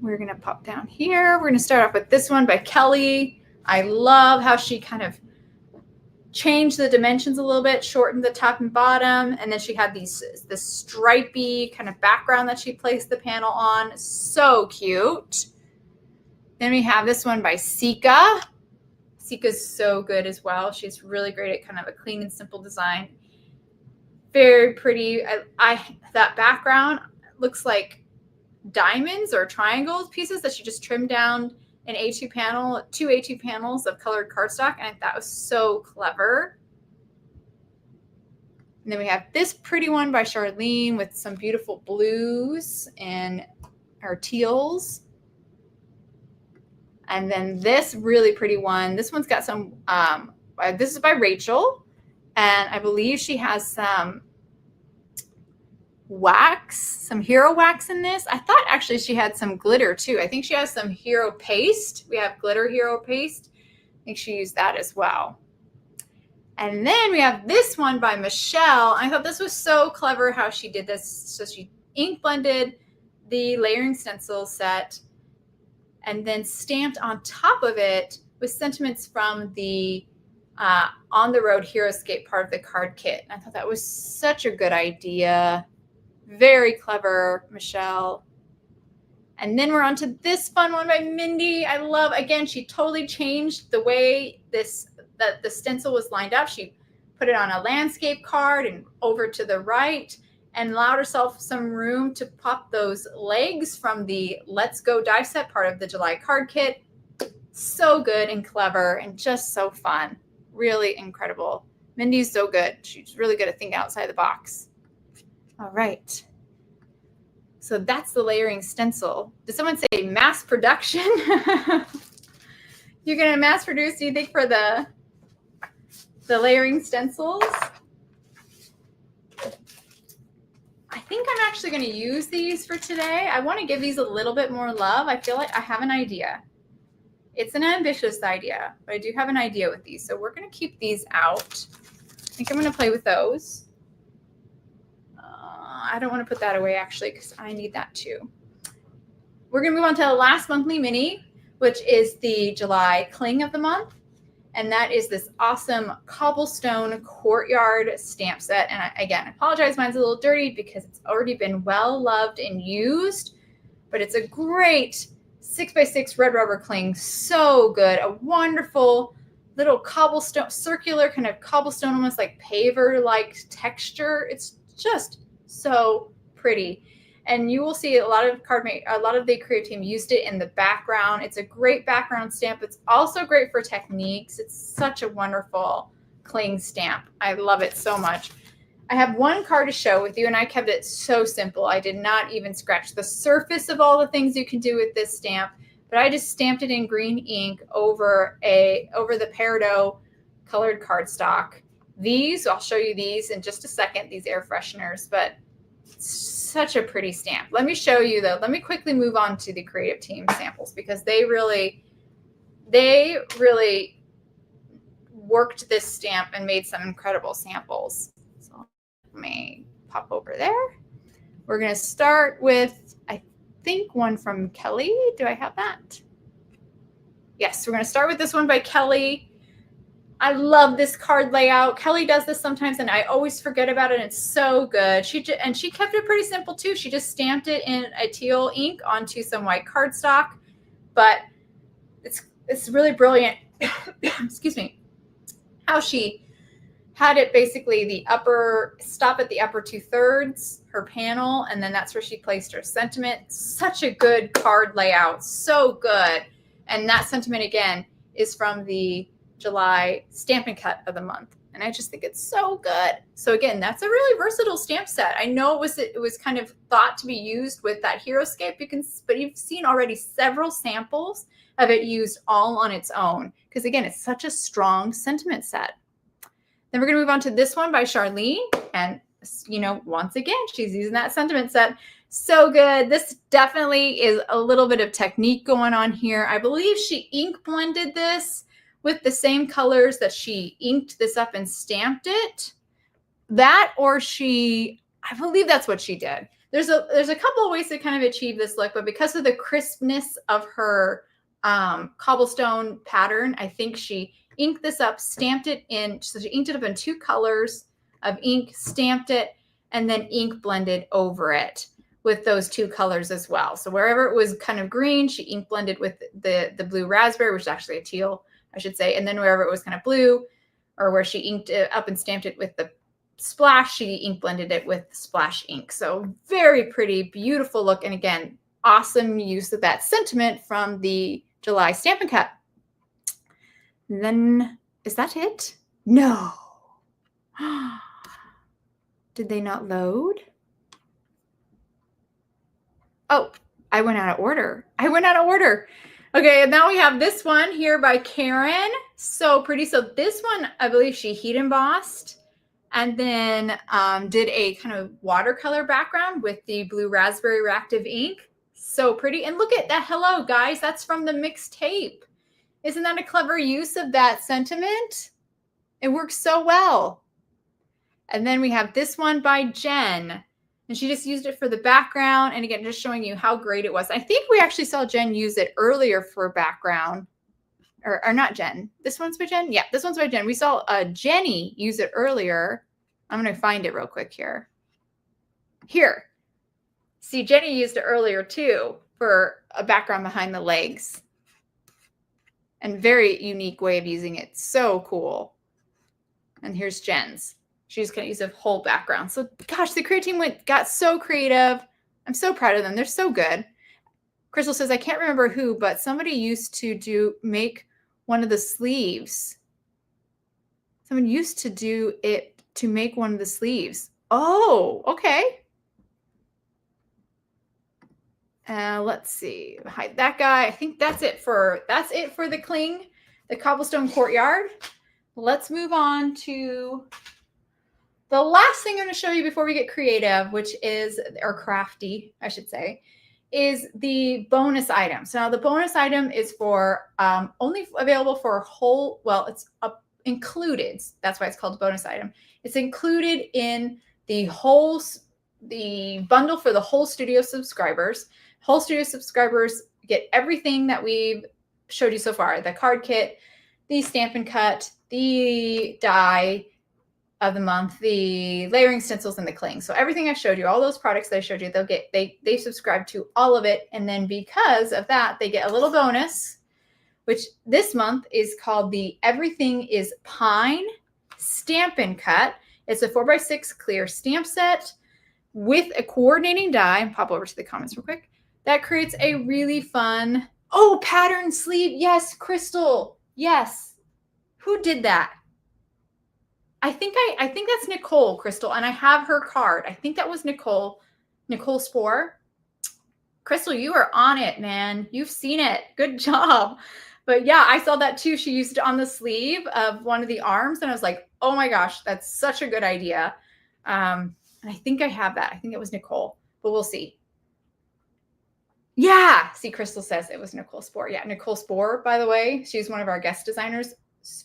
We're going to pop down here. We're going to start off with this one by Kelly. I love how she kind of changed the dimensions a little bit, shortened the top and bottom, and then she had this stripy kind of background that she placed the panel on. So cute. Then we have this one by Sika. Sika's so good as well. She's really great at kind of a clean and simple design. Very pretty. That background looks like diamonds or triangles pieces that she just trimmed down an A2 panel, 2 A2 panels of colored cardstock, and that was so clever. And then we have this pretty one by Charlene with some beautiful blues and our teals. And then this really pretty one. This one's got some, this is by Rachel, and I believe she has some wax, some hero wax in this. I thought actually she had some glitter too. I think she has some hero paste. We have glitter hero paste. I think she used that as well. And then we have this one by Michelle. I thought this was so clever how she did this. So she ink blended the layering stencil set and then stamped on top of it with sentiments from the On the Road Heroescape part of the card kit. And I thought that was such a good idea. Very clever, Michelle. And then we're on to this fun one by Mindy. I love, again, she totally changed the way that the stencil was lined up. She put it on a landscape card and over to the right and allowed herself some room to pop those legs from the Let's Go die set part of the July card kit. So good and clever and just so fun. Really incredible. Mindy's so good. She's really good at thinking outside the box. All right. So that's the layering stencil. Did someone say mass production? You're going to mass produce, do you think, for the layering stencils? I think I'm actually going to use these for today. I want to give these a little bit more love. I feel like I have an idea. It's an ambitious idea, but I do have an idea with these. So we're going to keep these out. I think I'm going to play with those. I don't want to put that away, actually, because I need that too. We're going to move on to the last monthly mini, which is the July Cling of the month. And that is this awesome Cobblestone Courtyard stamp set. And again, I apologize, mine's a little dirty because it's already been well loved and used. But it's a great 6x6 red rubber cling. So good. A wonderful little cobblestone, circular kind of cobblestone, almost like paver-like texture. It's just so pretty. And you will see a lot of the creative team used it in the background. It's a great background stamp. It's also great for techniques. It's such a wonderful cling stamp. I love it so much. I have one card to show with you, and I kept it so simple. I did not even scratch the surface of all the things you can do with this stamp, but I just stamped it in green ink over the peridot colored cardstock. These, I'll show you these in just a second, these air fresheners, but such a pretty stamp. Let me show you though. Let me quickly move on to the creative team samples because they really worked this stamp and made some incredible samples. So let me pop over there. We're going to start with, I think, one from Kelly. Do I have that? Yes, we're going to start with this one by Kelly. I love this card layout. Kelly does this sometimes, and I always forget about it. And it's so good. She kept it pretty simple too. She just stamped it in a teal ink onto some white cardstock, but it's really brilliant. Excuse me. How she had it basically the upper stop at the upper 2/3, her panel, and then that's where she placed her sentiment. Such a good card layout. So good. And that sentiment again is from the July Stampin' Cut of the month. And I just think it's so good. So again, that's a really versatile stamp set. I know it was kind of thought to be used with that Heroescape, but you've seen already several samples of it used all on its own. Because again, it's such a strong sentiment set. Then we're going to move on to this one by Charlene. And, you know, once again, she's using that sentiment set. So good. This definitely is a little bit of technique going on here. I believe she ink blended this with the same colors that she inked this up and stamped it. That, or I believe that's what she did. There's a couple of ways to kind of achieve this look, but because of the crispness of her cobblestone pattern, I think she inked this up, stamped it in, so she inked it up in 2 colors of ink, stamped it, and then ink blended over it with those 2 colors as well. So wherever it was kind of green, she ink blended with the blue raspberry, which is actually a teal, I should say. And then wherever it was kind of blue, or where she inked it up and stamped it with the splash, she ink blended it with splash ink. So very pretty, beautiful look. And again, awesome use of that sentiment from the July Stampin' Cut. And then, is that it? No. Did they not load? Oh, I went out of order. Okay, and now we have this one here by Karen. So pretty. So this one, I believe she heat embossed and then did a kind of watercolor background with the blue raspberry reactive ink. So pretty. And look at that. Hello, guys. That's from the mixed tape. Isn't that a clever use of that sentiment? It works so well. And then we have this one by Jen. And she just used it for the background. And again, just showing you how great it was. I think we actually saw Jen use it earlier for background. Or not Jen. This one's by Jen? Yeah, this one's by Jen. We saw Jenny use it earlier. I'm going to find it real quick here. Here. See, Jenny used it earlier too for a background behind the legs. And very unique way of using it. So cool. And here's Jen's. She's going to use a whole background. So, gosh, the creative team got so creative. I'm so proud of them. They're so good. Crystal says, I can't remember who, but somebody used to make one of the sleeves. Someone used to do it to make one of the sleeves. Oh, okay. Let's see. Hide that guy. I think that's it for the cling, the Cobblestone Courtyard. Let's move on to the last thing I'm going to show you before we get creative, which is, or crafty, I should say, is the bonus item. So now the bonus item is for only available for whole, well, it's included. That's why it's called a bonus item. It's included in the bundle for the whole studio subscribers. Whole studio subscribers get everything that we've showed you so far. The card kit, the Stampin' Cut, the die of the month, the layering stencils, and the cling. So everything I showed you, all those products that I showed you, they subscribe to all of it. And then because of that, they get a little bonus, which this month is called the Everything is Pine Stampin' Cut. It's a 4x6 clear stamp set. with a coordinating die, pop over to the comments real quick, that creates a really fun, oh, pattern sleeve. Yes, Crystal. Yes. Who did that? I think that's Nicole, Crystal, and I have her card. I think that was Nicole Spore. Crystal, you are on it, man. You've seen it. Good job. But yeah, I saw that too. She used it on the sleeve of one of the arms, and I was like, oh my gosh, that's such a good idea. And I think I have that. I think it was Nicole, but we'll see. Yeah. See, Crystal says it was Nicole Spore. Yeah, Nicole Spore, by the way, she's one of our guest designers.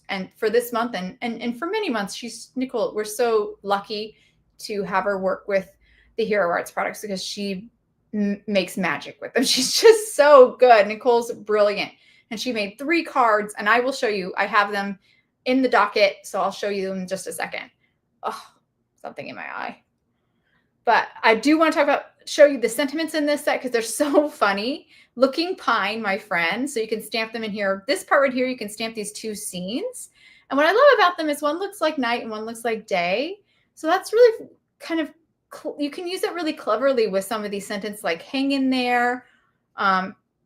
And for this month and for many months, she's Nicole. We're so lucky to have her work with the Hero Arts products because she makes magic with them. She's just so good. Nicole's brilliant. And she made 3 cards, and I will show you. I have them in the docket, so I'll show you them in just a second. Oh, something in my eye. But I do want to show you the sentiments in this set because they're so funny. Looking Pine, my friend. So you can stamp them in here. This part right here, you can stamp these 2 scenes. And what I love about them is one looks like night and one looks like day. So that's really kind of, you can use it really cleverly with some of these sentences like hang in there.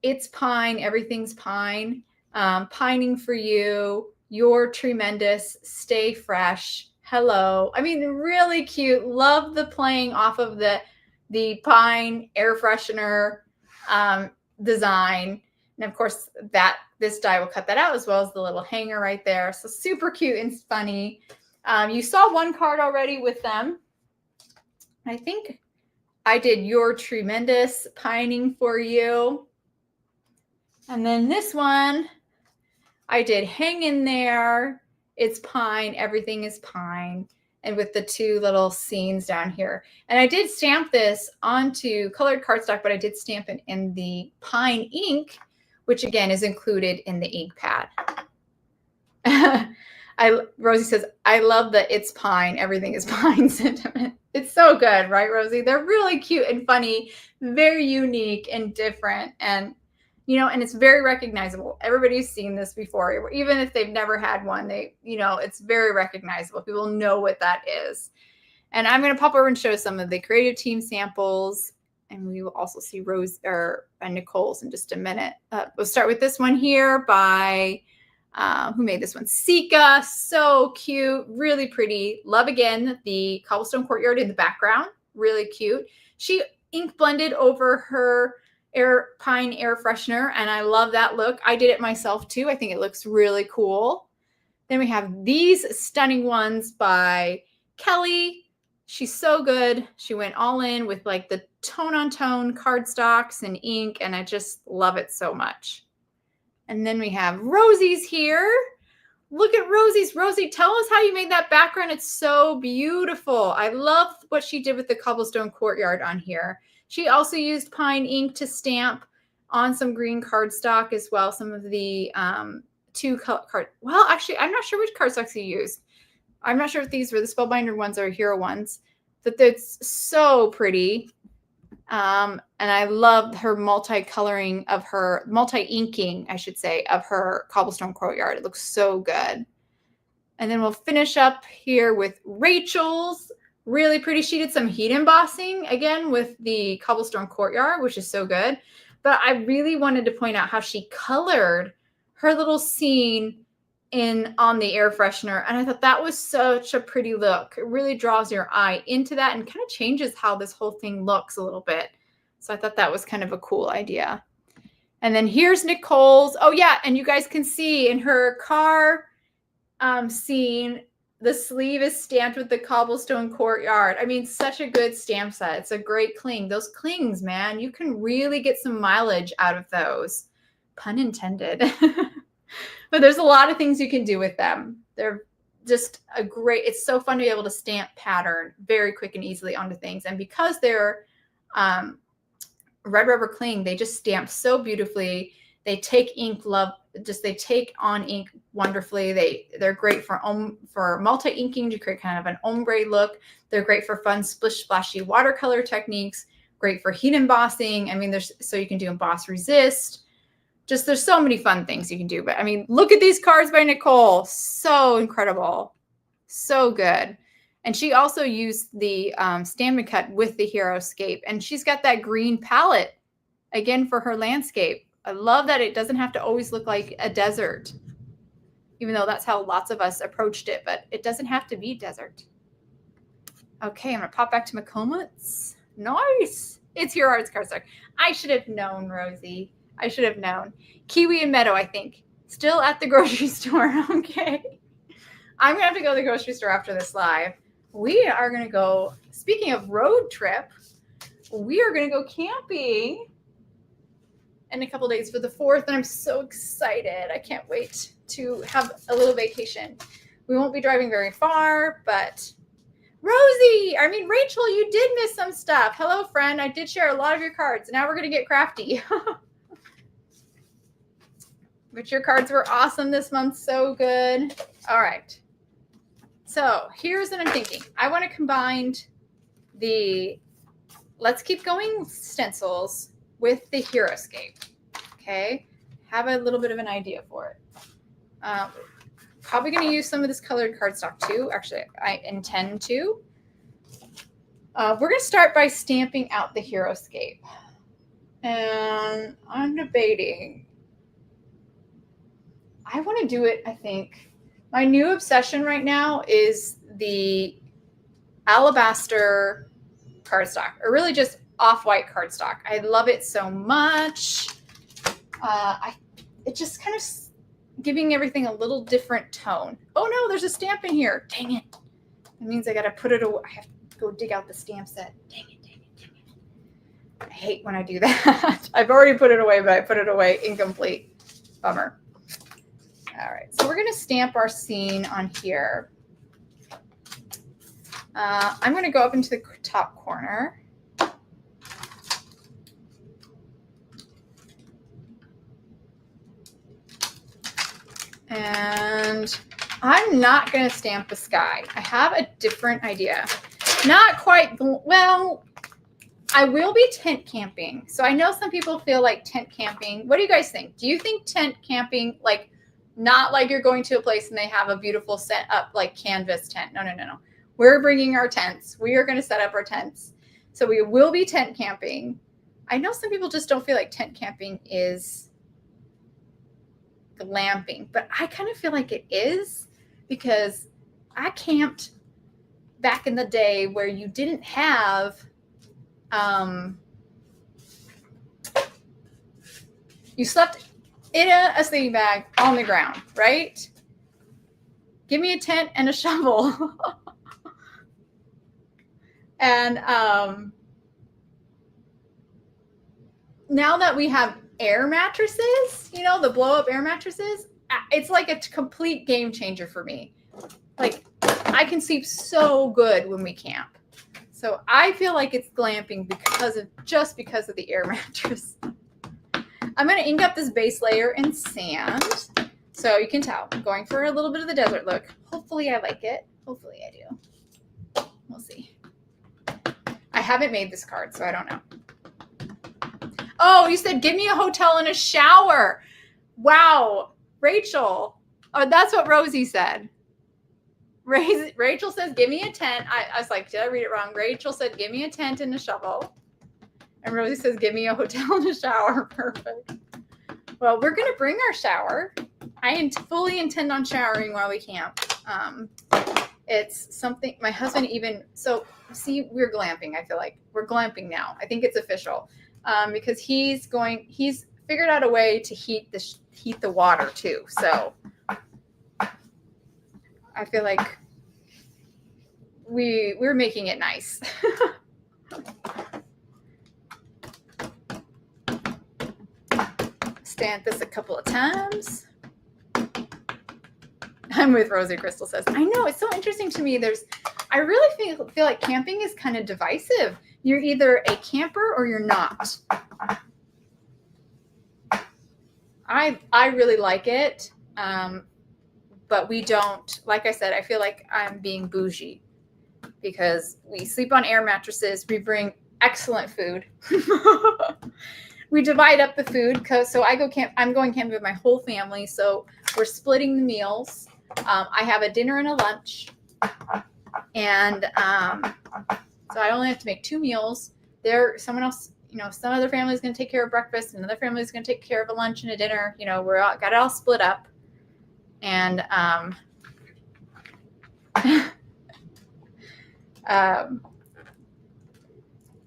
It's pine, everything's pine. Pining for you. You're tremendous. Stay fresh. Hello. I mean, really cute. Love the playing off of the pine air freshener design. And of course, this die will cut that out as well as the little hanger right there. So super cute and funny. You saw one card already with them. I think I did You're Tremendous, Pining for You. And then this one, I did Hang in There, It's Pine, Everything is Pine, and with the 2 little scenes down here. And I did stamp this onto colored cardstock, but I did stamp it in the pine ink, which again is included in the ink pad. Rosie says, I love the It's Pine, Everything is Pine sentiment. It's so good, right, Rosie? They're really cute and funny, very unique and different. And you know, and it's very recognizable. Everybody's seen this before. Even if they've never had one, it's very recognizable. People know what that is. And I'm going to pop over and show some of the creative team samples. And we will also see Nicole's in just a minute. We'll start with this one here by, who made this one? Sika. So cute. Really pretty. Love, again, the Cobblestone Courtyard in the background. Really cute. She ink blended over her pine air freshener, and I love that look. I did it myself too. I think it looks really cool. Then we have these stunning ones by Kelly. She's so good. She went all in with like the tone-on-tone cardstocks and ink, and I just love it so much. And then we have Rosie's here. Look at Rosie's. Rosie, tell us how you made that background. It's so beautiful. I love what she did with the Cobblestone Courtyard on here. She also used pine ink to stamp on some green cardstock as well. Some of the 2 card. Well, actually, I'm not sure which cardstocks you used. I'm not sure if these were the Spellbinder ones or Hero ones. But it's so pretty. And I love her multi-inking, I should say, of her Cobblestone Courtyard. It looks so good. And then we'll finish up here with Rachel's. Really pretty. She did some heat embossing again with the Cobblestone Courtyard, which is so good. But I really wanted to point out how she colored her little scene on the air freshener. And I thought that was such a pretty look. It really draws your eye into that and kind of changes how this whole thing looks a little bit. So I thought that was kind of a cool idea. And then here's Nicole's. Oh yeah, and you guys can see in her car scene, the sleeve is stamped with the Cobblestone Courtyard. I mean, such a good stamp set. It's a great cling. Those clings, man, you can really get some mileage out of those. Pun intended. But there's a lot of things you can do with them. They're just it's so fun to be able to stamp pattern very quick and easily onto things. And because they're red rubber cling, they just stamp so beautifully. They take ink, they take on ink wonderfully. They're great for multi-inking to create kind of an ombre look. They're great for fun splish splashy watercolor techniques. Great for heat embossing. I mean, so you can do emboss resist. Just there's so many fun things you can do. But I mean, look at these cards by Nicole. So incredible. So good. And she also used the Stampin' Cut with the Heroescape. And she's got that green palette, again, for her landscape. I love that it doesn't have to always look like a desert, even though that's how lots of us approached it. But it doesn't have to be desert. Okay, I'm going to pop back to my comments. Nice. It's Hero Arts cardstock. I should have known, Rosie. I should have known. Kiwi and Meadow, I think. Still at the grocery store. Okay. I'm going to have to go to the grocery store after this live. We are going to go, speaking of road trip, we are going to go camping in a couple days for the 4th, and I'm so excited. I can't wait to have a little vacation. We won't be driving very far, but Rachel, you did miss some stuff. Hello, friend. I did share a lot of your cards. Now we're going to get crafty. But your cards were awesome this month. So good. All right. So here's what I'm thinking. I want to combine the Let's Keep Going stencils with the Heroescape. Okay. Have a little bit of an idea for it. Probably going to use some of this colored cardstock too. Actually, I intend to. We're going to start by stamping out the Heroescape. And I'm debating. I want to do it, I think. My new obsession right now is the alabaster cardstock, or really just off-white cardstock. I love it so much. It just kind of giving everything a little different tone. Oh no, there's a stamp in here. Dang it. That means I got to put it away. I have to go dig out the stamp set. Dang it, dang it, dang it. I hate when I do that. I've already put it away, but I put it away incomplete. Bummer. All right, so we're going to stamp our scene on here. I'm going to go up into the top corner. And I'm not going to stamp the sky. I have a different idea. Not quite, well, I will be tent camping. So I know some people feel like tent camping. What do you guys think? Do you think tent camping, like, not like you're going to a place and they have a beautiful set up like canvas tent? No, no, no, no. We're bringing our tents. We are going to set up our tents. So we will be tent camping. I know some people just don't feel like tent camping is glamping, but I kind of feel like it is, because I camped back in the day where you didn't have you slept in a sleeping bag on the ground, right? Give me a tent and a shovel. And now that we have air mattresses, you know, the blow-up air mattresses, it's like a complete game changer for me. Like, I can sleep so good when we camp. So I feel like it's glamping because of the air mattress. I'm going to ink up this base layer in sand. So you can tell, I'm going for a little bit of the desert look. Hopefully I like it. Hopefully I do. We'll see. I haven't made this card, so I don't know. Oh, you said, give me a hotel and a shower. Wow. Rachel. Oh, that's what Rosie said. Rachel says, give me a tent. I was like, did I read it wrong? Rachel said, give me a tent and a shovel. And Rosie says, give me a hotel and a shower. Perfect. Well, we're going to bring our shower. I fully intend on showering while we camp. It's something my husband even, so see, we're glamping. I feel like we're glamping now. I think it's official. Because he's figured out a way to heat the water too. So I feel like we're making it nice. Stamp this a couple of times. I'm with Rosie. Crystal says, I know, it's so interesting to me. I really feel like camping is kind of divisive. You're either a camper or you're not. I really like it. But we don't, like I said, I feel like I'm being bougie because we sleep on air mattresses. We bring excellent food. We divide up the food so I go camp. I'm going camping with my whole family. So we're splitting the meals. I have a dinner and a lunch. And so I only have to make 2 meals. Someone else, some other family is going to take care of breakfast, and another family is going to take care of a lunch and a dinner. Got it all split up. And I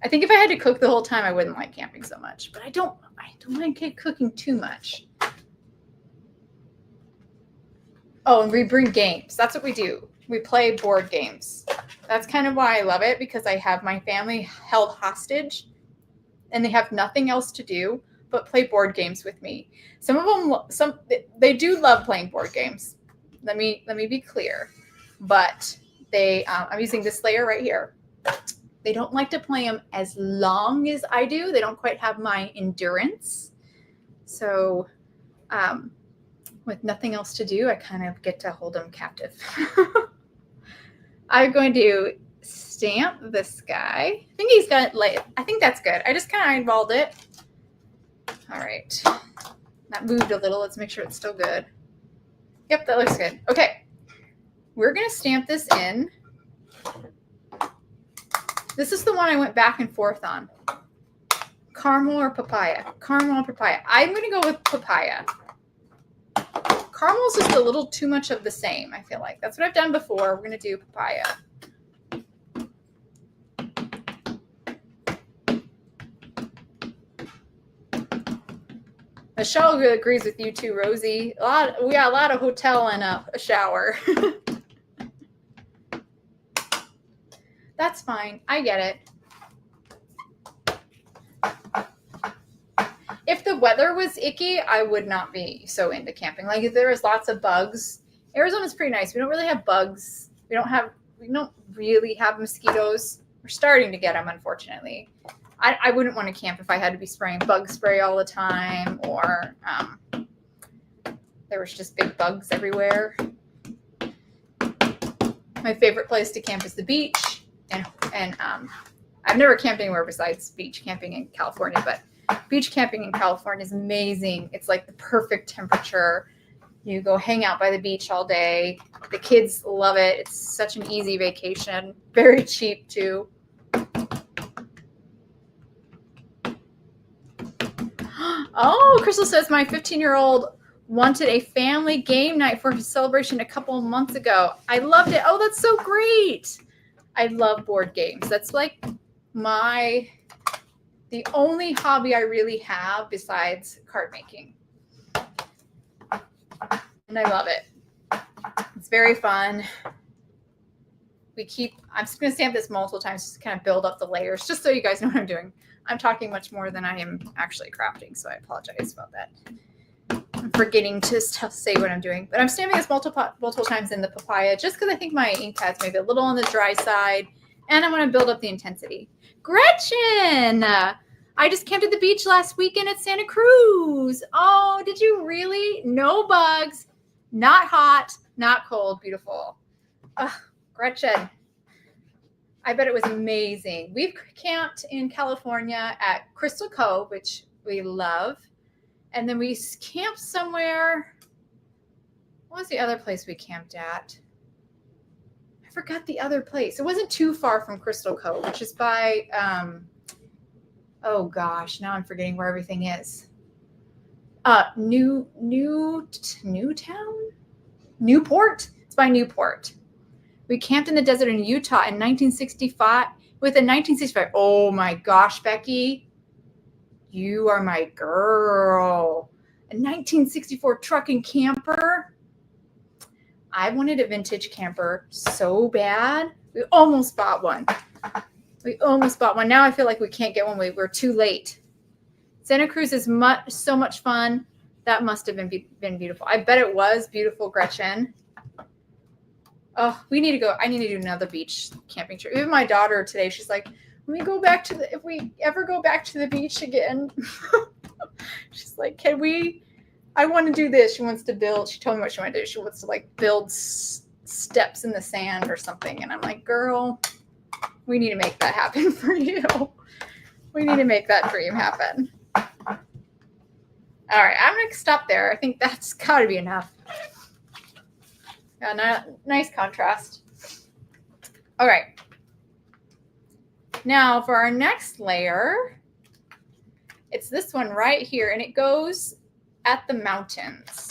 think if I had to cook the whole time, I wouldn't like camping so much. But I don't mind cooking too much. Oh, and we bring games. That's what we do. We play board games. That's kind of why I love it, because I have my family held hostage and they have nothing else to do but play board games with me. Some of them, they do love playing board games. Let me be clear. But I'm using this layer right here. They don't like to play them as long as I do. They don't quite have my endurance. So, with nothing else to do, I kind of get to hold them captive. I'm going to stamp this guy. I think he's got it. I think that's good. I just kind of eyeballed it. All right. That moved a little. Let's make sure it's still good. Yep, that looks good. Okay. We're going to stamp this in. This is the one I went back and forth on. Caramel or papaya? Caramel or papaya? I'm going to go with papaya. Caramel is just a little too much of the same, I feel like. That's what I've done before. We're going to do papaya. Michelle agrees with you too, Rosie. We got a lot of hotel and a shower. That's fine. I get it. If the weather was icky, I would not be so into camping. Like if there was lots of bugs, Arizona's pretty nice. We don't really have bugs. We don't really have mosquitoes. We're starting to get them, unfortunately. I wouldn't want to camp if I had to be spraying bug spray all the time, or there was just big bugs everywhere. My favorite place to camp is the beach, and I've never camped anywhere besides beach camping in California, but beach camping in California is amazing. It's like the perfect temperature. You go hang out by the beach all day. The kids love it. It's such an easy vacation. Very cheap too. Oh, Crystal says my 15-year-old wanted a family game night for his celebration a couple of months ago. I loved it. Oh, that's so great. I love board games. That's like the only hobby I really have besides card making. And I love it. It's very fun. I'm just going to stamp this multiple times just to kind of build up the layers, just so you guys know what I'm doing. I'm talking much more than I am actually crafting, so I apologize about that. I'm forgetting to say what I'm doing. But I'm stamping this multiple times in the papaya just because I think my ink pad's maybe a little on the dry side, and I want to build up the intensity. Gretchen! I just camped at the beach last weekend at Santa Cruz. Oh, did you really? No bugs, not hot, not cold. Beautiful. Gretchen, I bet it was amazing. We've camped in California at Crystal Cove, which we love. And then we camped somewhere. What was the other place we camped at? I forgot the other place. It wasn't too far from Crystal Cove, which is by, oh gosh, now I'm forgetting where everything is. Newtown? Newport? It's by Newport. We camped in the desert in Utah in 1965 with a 1965. Oh my gosh, Becky. You are my girl. A 1964 truck and camper. I wanted a vintage camper so bad. We almost bought one. Now I feel like we can't get one. We're too late. Santa Cruz is so much fun. That must have been beautiful. I bet it was beautiful, Gretchen. Oh, we need to go. I need to do another beach camping trip. Even my daughter today, she's like, if we ever go back to the beach again, she's like, I want to do this. She wants to build. She told me what she wanted to do. She wants to like build steps in the sand or something. And I'm like, girl, we need to make that happen for you. We need to make that dream happen. All right, I'm going to stop there. I think that's got to be enough. Yeah, nice contrast. All right. Now for our next layer, it's this one right here, and it goes at the mountains.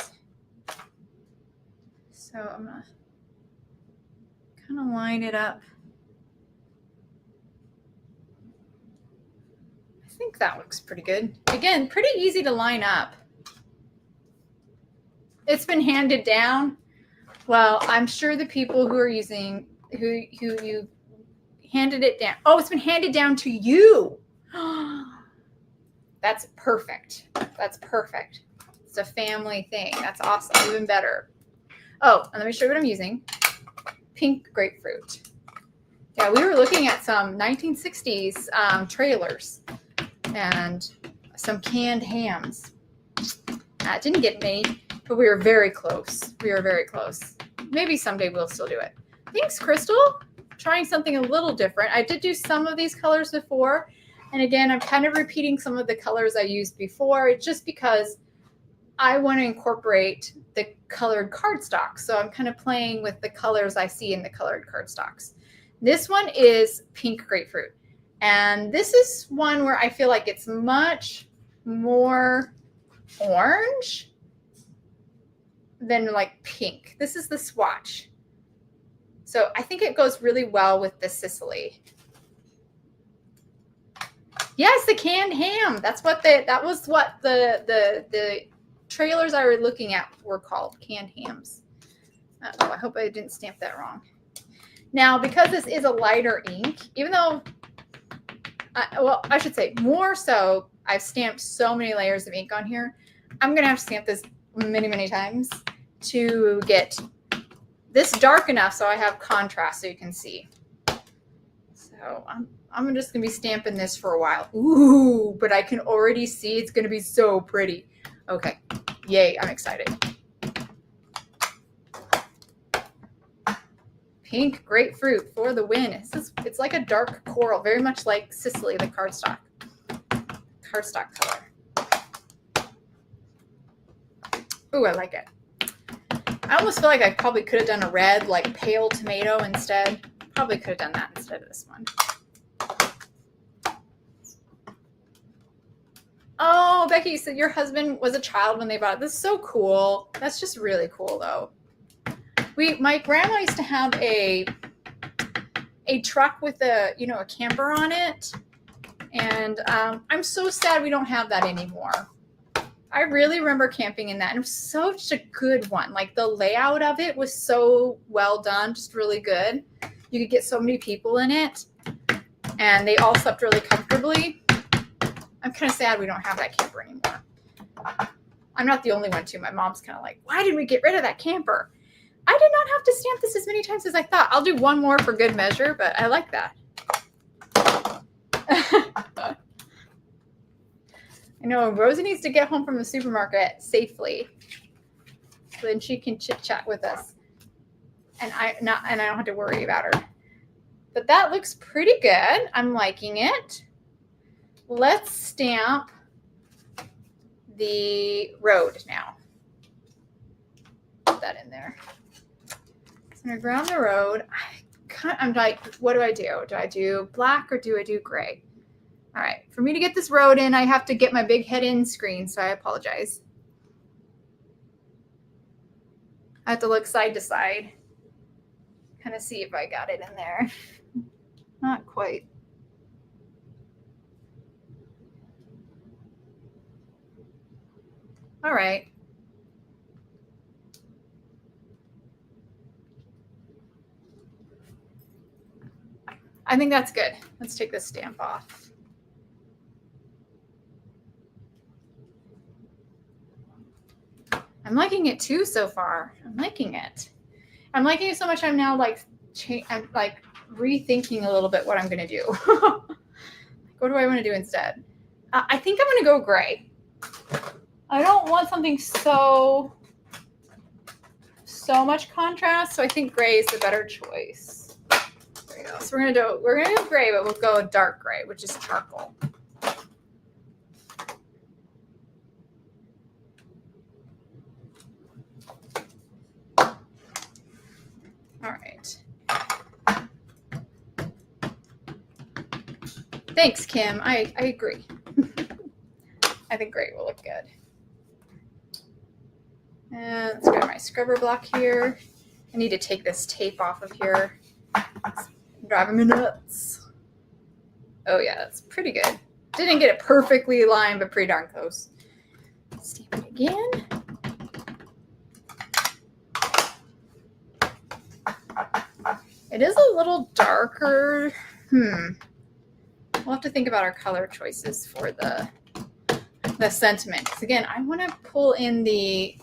So I'm gonna kind of line it up. I think that looks pretty good. Again, pretty easy to line up. It's been handed down. Well, I'm sure the people who are using, who you handed it down. Oh, it's been handed down to you. That's perfect. That's perfect. It's a family thing. That's awesome. Even better. Oh, and let me show you what I'm using. Pink grapefruit. Yeah, we were looking at some 1960s trailers and some canned hams. Didn't get many, but we were very close. We were very close. Maybe someday we'll still do it. Thanks, Crystal. Trying something a little different. I did do some of these colors before. And again, I'm kind of repeating some of the colors I used before just because I want to incorporate the colored cardstock. So I'm kind of playing with the colors I see in the colored cardstocks. This one is pink grapefruit. And this is one where I feel like it's much more orange than like pink. This is the swatch. So I think it goes really well with the Sicily. Yes, the canned ham. That was what the trailers I were looking at were called, canned hams. Oh, I hope I didn't stamp that wrong. Now, because this is a lighter ink, even though, well, I should say more so, I've stamped so many layers of ink on here. I'm going to have to stamp this many, many times to get this dark enough so I have contrast so you can see. So I'm just going to be stamping this for a while. Ooh, but I can already see it's going to be so pretty. Okay. Yay, I'm excited. Pink grapefruit for the win. It's like a dark coral, very much like Sicily, the cardstock color. Ooh, I like it. I almost feel like I probably could have done a red, like pale tomato instead. Probably could have done that instead of this one. Oh, Becky, you said your husband was a child when they bought it. This is so cool. That's just really cool, though. My grandma used to have a truck with a camper on it, and I'm so sad we don't have that anymore. I really remember camping in that, and it was such a good one. Like the layout of it was so well done, just really good. You could get so many people in it, and they all slept really comfortably. I'm kind of sad we don't have that camper anymore. I'm not the only one, too. My mom's kind of like, why did we get rid of that camper? I did not have to stamp this as many times as I thought. I'll do one more for good measure, but I like that. I know Rosie needs to get home from the supermarket safely, so then she can chit chat with us, and I don't have to worry about her. But that looks pretty good. I'm liking it. Let's stamp the road now. Put that in there. So I'm gonna ground the road. I'm like, what do I do? Do I do black or do I do gray? All right, for me to get this road in, I have to get my big head in screen, so I apologize. I have to look side to side, kind of see if I got it in there. Not quite. All right. I think that's good. Let's take this stamp off. I'm liking it too so far. I'm liking it. I'm liking it so much I'm now like rethinking a little bit what I'm going to do. What do I want to do instead? I think I'm going to go gray. I don't want something so much contrast, so I think gray is the better choice. There we go. So we're gonna do gray, but we'll go dark gray, which is charcoal. All right. Thanks, Kim. I agree. I think gray will look good. And let's grab my scrubber block here. I need to take this tape off of here. It's driving me nuts. Oh yeah, that's pretty good. Didn't get it perfectly aligned, but pretty darn close. Stamp it again. It is a little darker. We'll have to think about our color choices for the sentiment. Because again, I want to pull in the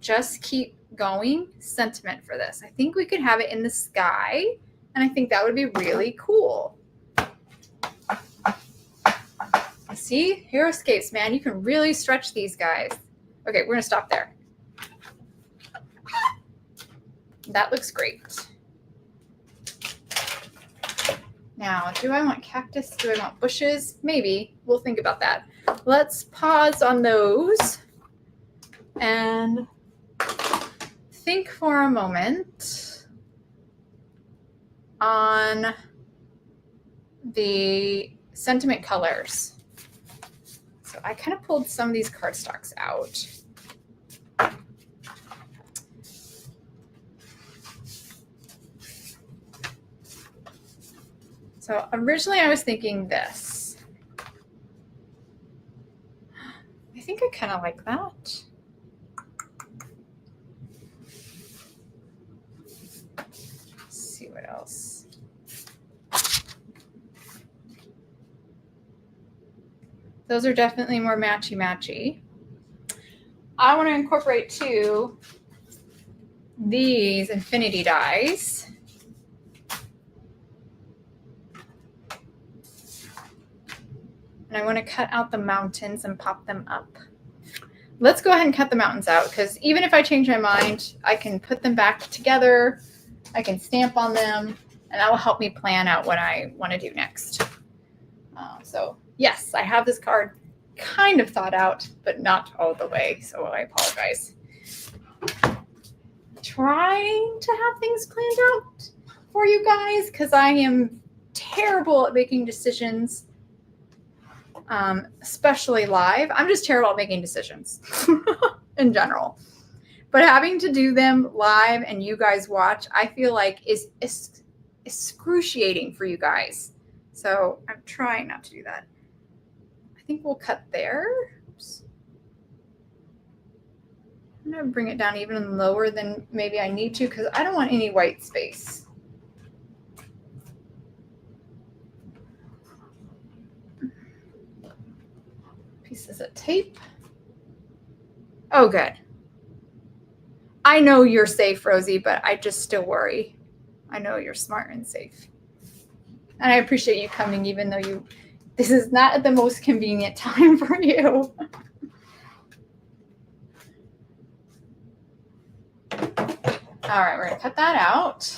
just keep going sentiment for this. I think we could have it in the sky, and I think that would be really cool. See, Heroescapes, man, you can really stretch these guys. Okay, we're gonna stop there. That looks great. Now, do I want cactus? Do I want bushes? Maybe. We'll think about that. Let's pause on those and think for a moment on the sentiment colors. So I kind of pulled some of these cardstocks out. So originally I was thinking this. I think I kind of like that. Let's see what else. Those are definitely more matchy-matchy. I want to incorporate too these infinity dies. And I want to cut out the mountains and pop them up. Let's go ahead and cut the mountains out, because even if I change my mind, I can put them back together. I can stamp on them, and that will help me plan out what I want to do next. So yes, I have this card kind of thought out, but not all the way, so I apologize. Trying to have things planned out for you guys, because I am terrible at making decisions. Especially live. I'm just terrible at making decisions in general. But having to do them live and you guys watch, I feel like is excruciating for you guys. So I'm trying not to do that. I think we'll cut there. Oops. I'm going to bring it down even lower than maybe I need to, because I don't want any white space. Pieces of tape. Oh, good. I know you're safe, Rosie, but I just still worry. I know you're smart and safe. And I appreciate you coming, even though this is not at the most convenient time for you. All right, we're going to cut that out.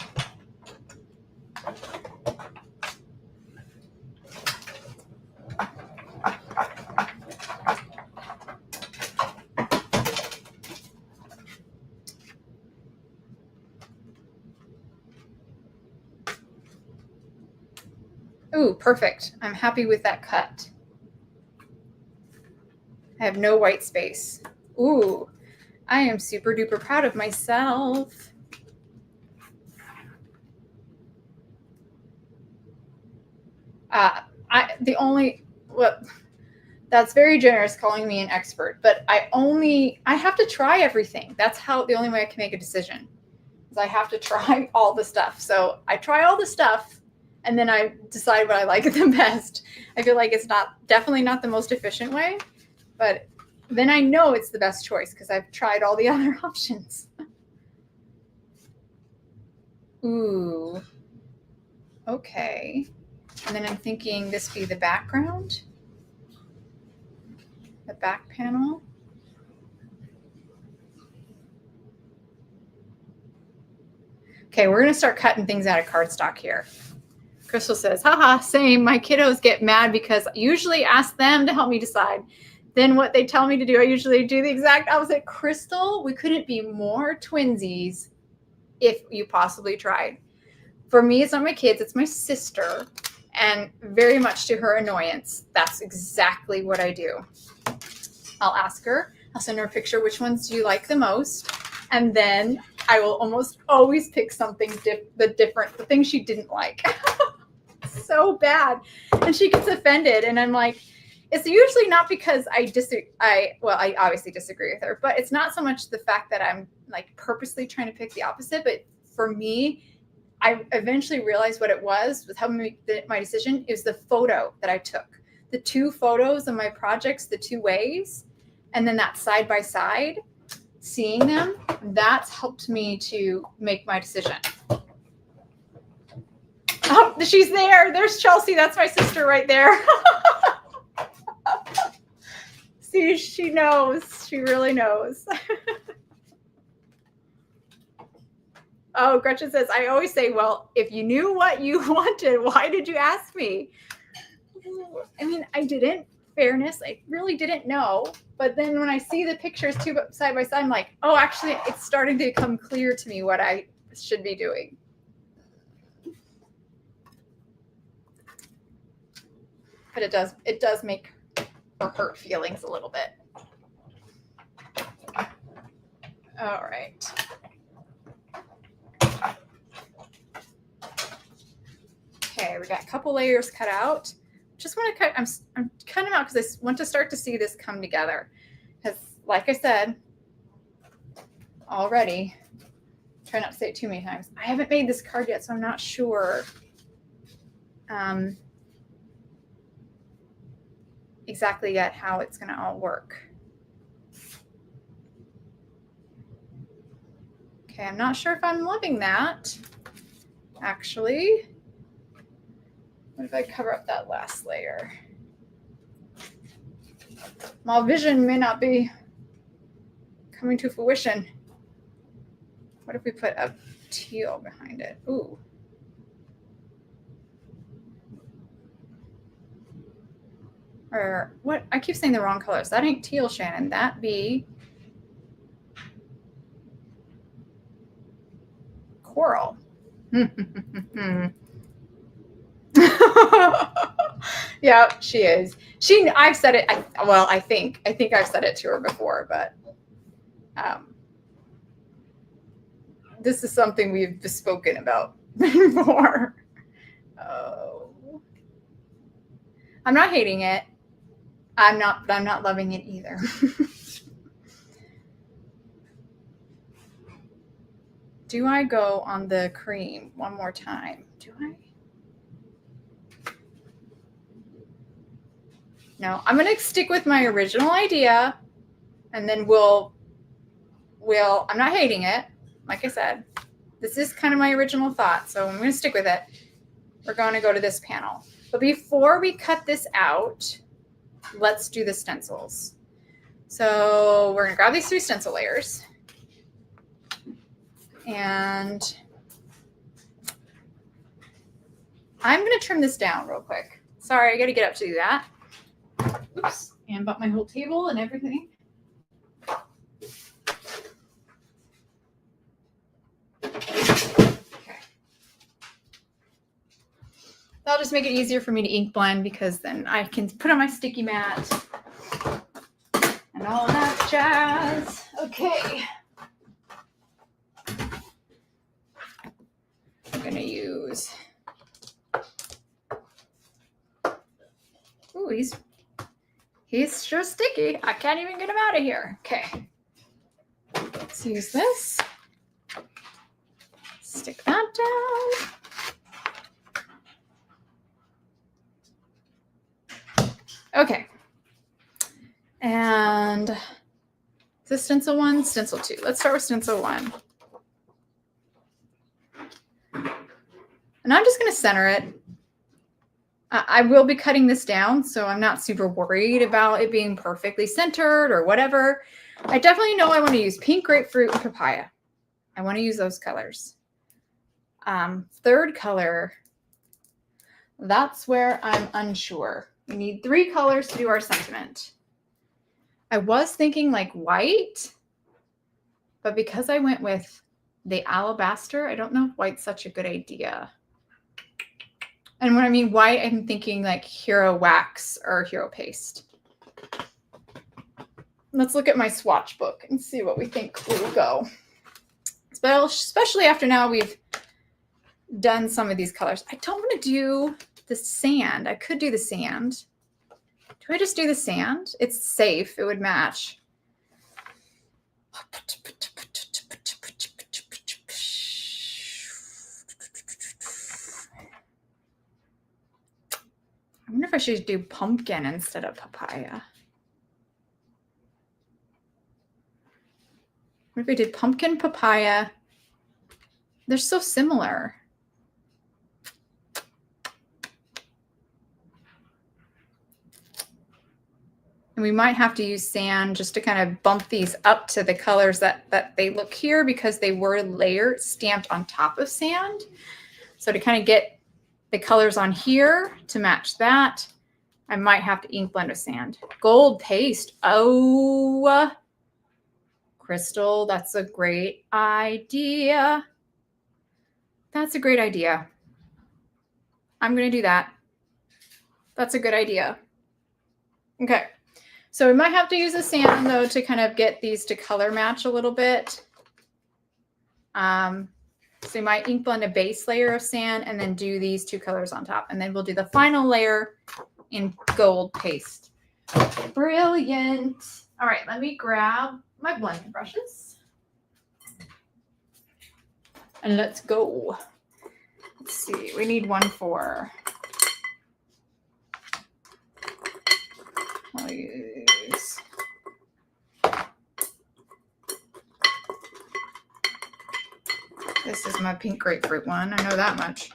Ooh, perfect. I'm happy with that cut. I have no white space. Ooh, I am super duper proud of myself. That's very generous calling me an expert, but I have to try everything. That's the only way I can make a decision is I have to try all the stuff. So I try all the stuff and then I decide what I like the best. I feel like it's definitely not the most efficient way, but then I know it's the best choice because I've tried all the other options. Ooh, okay. And then I'm thinking this be the background, the back panel. Okay, we're gonna start cutting things out of cardstock here. Crystal says, haha, same. My kiddos get mad because I usually ask them to help me decide. Then what they tell me to do, I usually do the exact opposite. Crystal, we couldn't be more twinsies if you possibly tried. For me, it's not my kids, it's my sister. And very much to her annoyance, that's exactly what I do. I'll ask her, I'll send her a picture, which ones do you like the most? And then I will almost always pick something the thing she didn't like. So bad. And she gets offended. And I'm like, it's usually not because I obviously disagree with her, but it's not so much the fact that I'm like purposely trying to pick the opposite. But for me, I eventually realized what it was with helping me my decision is the photo that I took. The two photos of my projects, the two ways, and then that side by side, seeing them, that's helped me to make my decision. Oh, she's there. There's Chelsea. That's my sister right there. See, she knows. She really knows. Oh, Gretchen says, I always say, well, if you knew what you wanted, why did you ask me? I mean, I didn't. Fairness, I really didn't know. But then when I see the pictures two side by side, I'm like, oh, actually, it's starting to become clear to me what I should be doing. But it does make or hurt feelings a little bit. All right. Okay, we got a couple layers cut out. Just want to cut, I'm cutting them out because I want to start to see this come together. Because like I said already, try not to say it too many times, I haven't made this card yet, so I'm not sure exactly yet how it's going to all work. Okay, I'm not sure if I'm loving that, actually. What if I cover up that last layer? My vision may not be coming to fruition. What if we put a teal behind it? Ooh. Or what? I keep saying the wrong colors. That ain't teal, Shannon. That be coral. Yeah, she is. I've said it. I think I've said it to her before, but this is something we've spoken about before. Oh, I'm not hating it. I'm not loving it either. Do I go on the cream one more time? Do I? No, I'm going to stick with my original idea, and then I'm not hating it. Like I said, this is kind of my original thought, so I'm going to stick with it. We're going to go to this panel. But before we cut this out, let's do the stencils. So we're going to grab these 3 stencil layers. And I'm going to trim this down real quick. Sorry, I got to get up to do that. Oops, and bump my whole table and everything. Okay. That'll just make it easier for me to ink blend because then I can put on my sticky mat and all that jazz. Okay. I'm going to use... Ooh, he's sure sticky. I can't even get him out of here. Okay. Let's use this. Stick that down. Okay. And is this stencil 1? Stencil 2. Let's start with stencil 1. And I'm just going to center it. I will be cutting this down, so I'm not super worried about it being perfectly centered or whatever. I definitely know I want to use pink, grapefruit, and papaya. I want to use those colors. Third color, that's where I'm unsure. We need 3 colors to do our sentiment. I was thinking like white, but because I went with the alabaster, I don't know if white's such a good idea. And when I mean white, I'm thinking like Hero Wax or Hero Paste. Let's look at my swatch book and see what we think will go. Especially after now we've done some of these colors. I don't want to do the sand. I could do the sand. Do I just do the sand? It's safe. It would match. I wonder if I should do pumpkin instead of papaya. What if we did pumpkin, papaya? They're so similar. And we might have to use sand just to kind of bump these up to the colors that they look here because they were layered, stamped on top of sand. So to kind of get the colors on here to match that, I might have to ink blend with sand. Gold paste. Oh, Crystal, that's a great idea. That's a great idea. I'm going to do that. That's a good idea. Okay. So we might have to use the sand, though, to kind of get these to color match a little bit. So we might ink blend a base layer of sand and then do these two colors on top. And then we'll do the final layer in gold paste. Brilliant. All right, let me grab my blending brushes. And let's go. Let's see, we need one for... I'll use this is my pink grapefruit one. I know that much.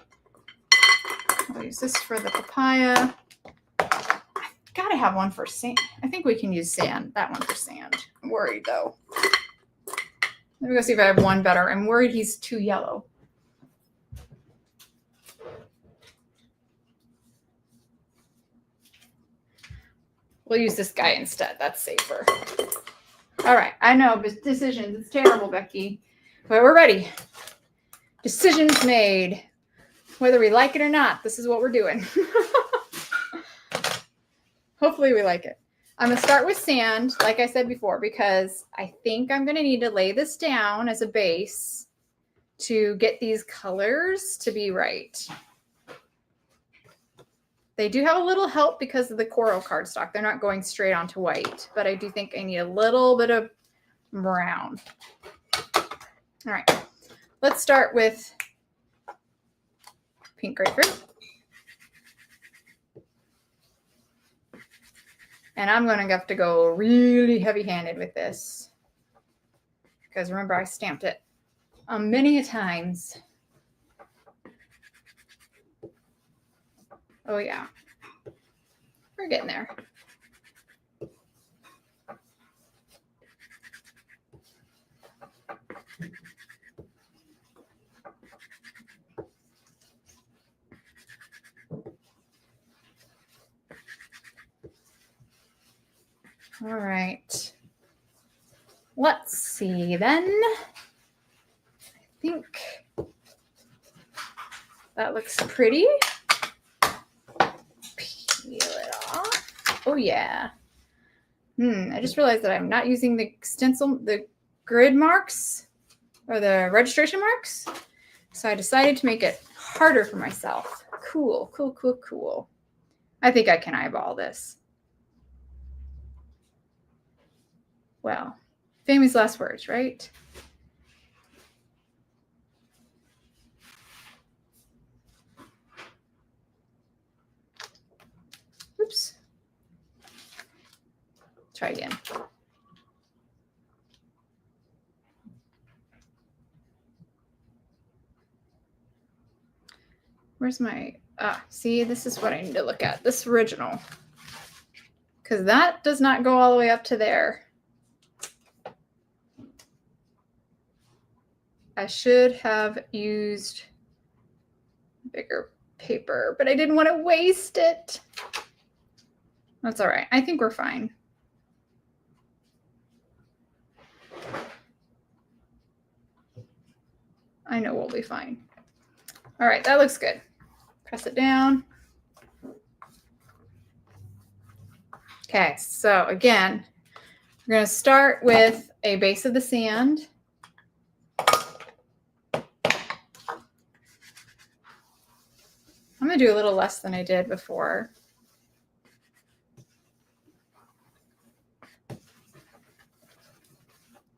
I'll use this for the papaya. I've got to have one for sand. I think we can use sand. That one for sand. I'm worried though. Let me go see if I have one better. I'm worried he's too yellow. We'll use this guy instead. That's safer. All right. I know, but decisions. It's terrible, Becky. But we're ready. Decisions made. Whether we like it or not, this is what we're doing. Hopefully we like it. I'm going to start with sand, like I said before, because I think I'm going to need to lay this down as a base to get these colors to be right. They do have a little help because of the coral cardstock. They're not going straight onto white, but I do think I need a little bit of brown. All right, let's start with pink grapefruit. And I'm going to have to go really heavy-handed with this because remember I stamped it many a times. Oh, yeah. We're getting there. All right. Let's see then. I think that looks pretty. Peel it off. Oh yeah. I just realized that I'm not using the stencil, the grid marks or the registration marks. So I decided to make it harder for myself. Cool, cool, cool, cool. I think I can eyeball this. Well, famous last words, right? Oops. Try again. Where's my, see, this is what I need to look at. This original. Because that does not go all the way up to there. I should have used bigger paper, but I didn't want to waste it. That's all right. I think we're fine. I know we'll be fine. All right, that looks good. Press it down. Okay, so again, we're going to start with a base of the sand. I'm going to do a little less than I did before.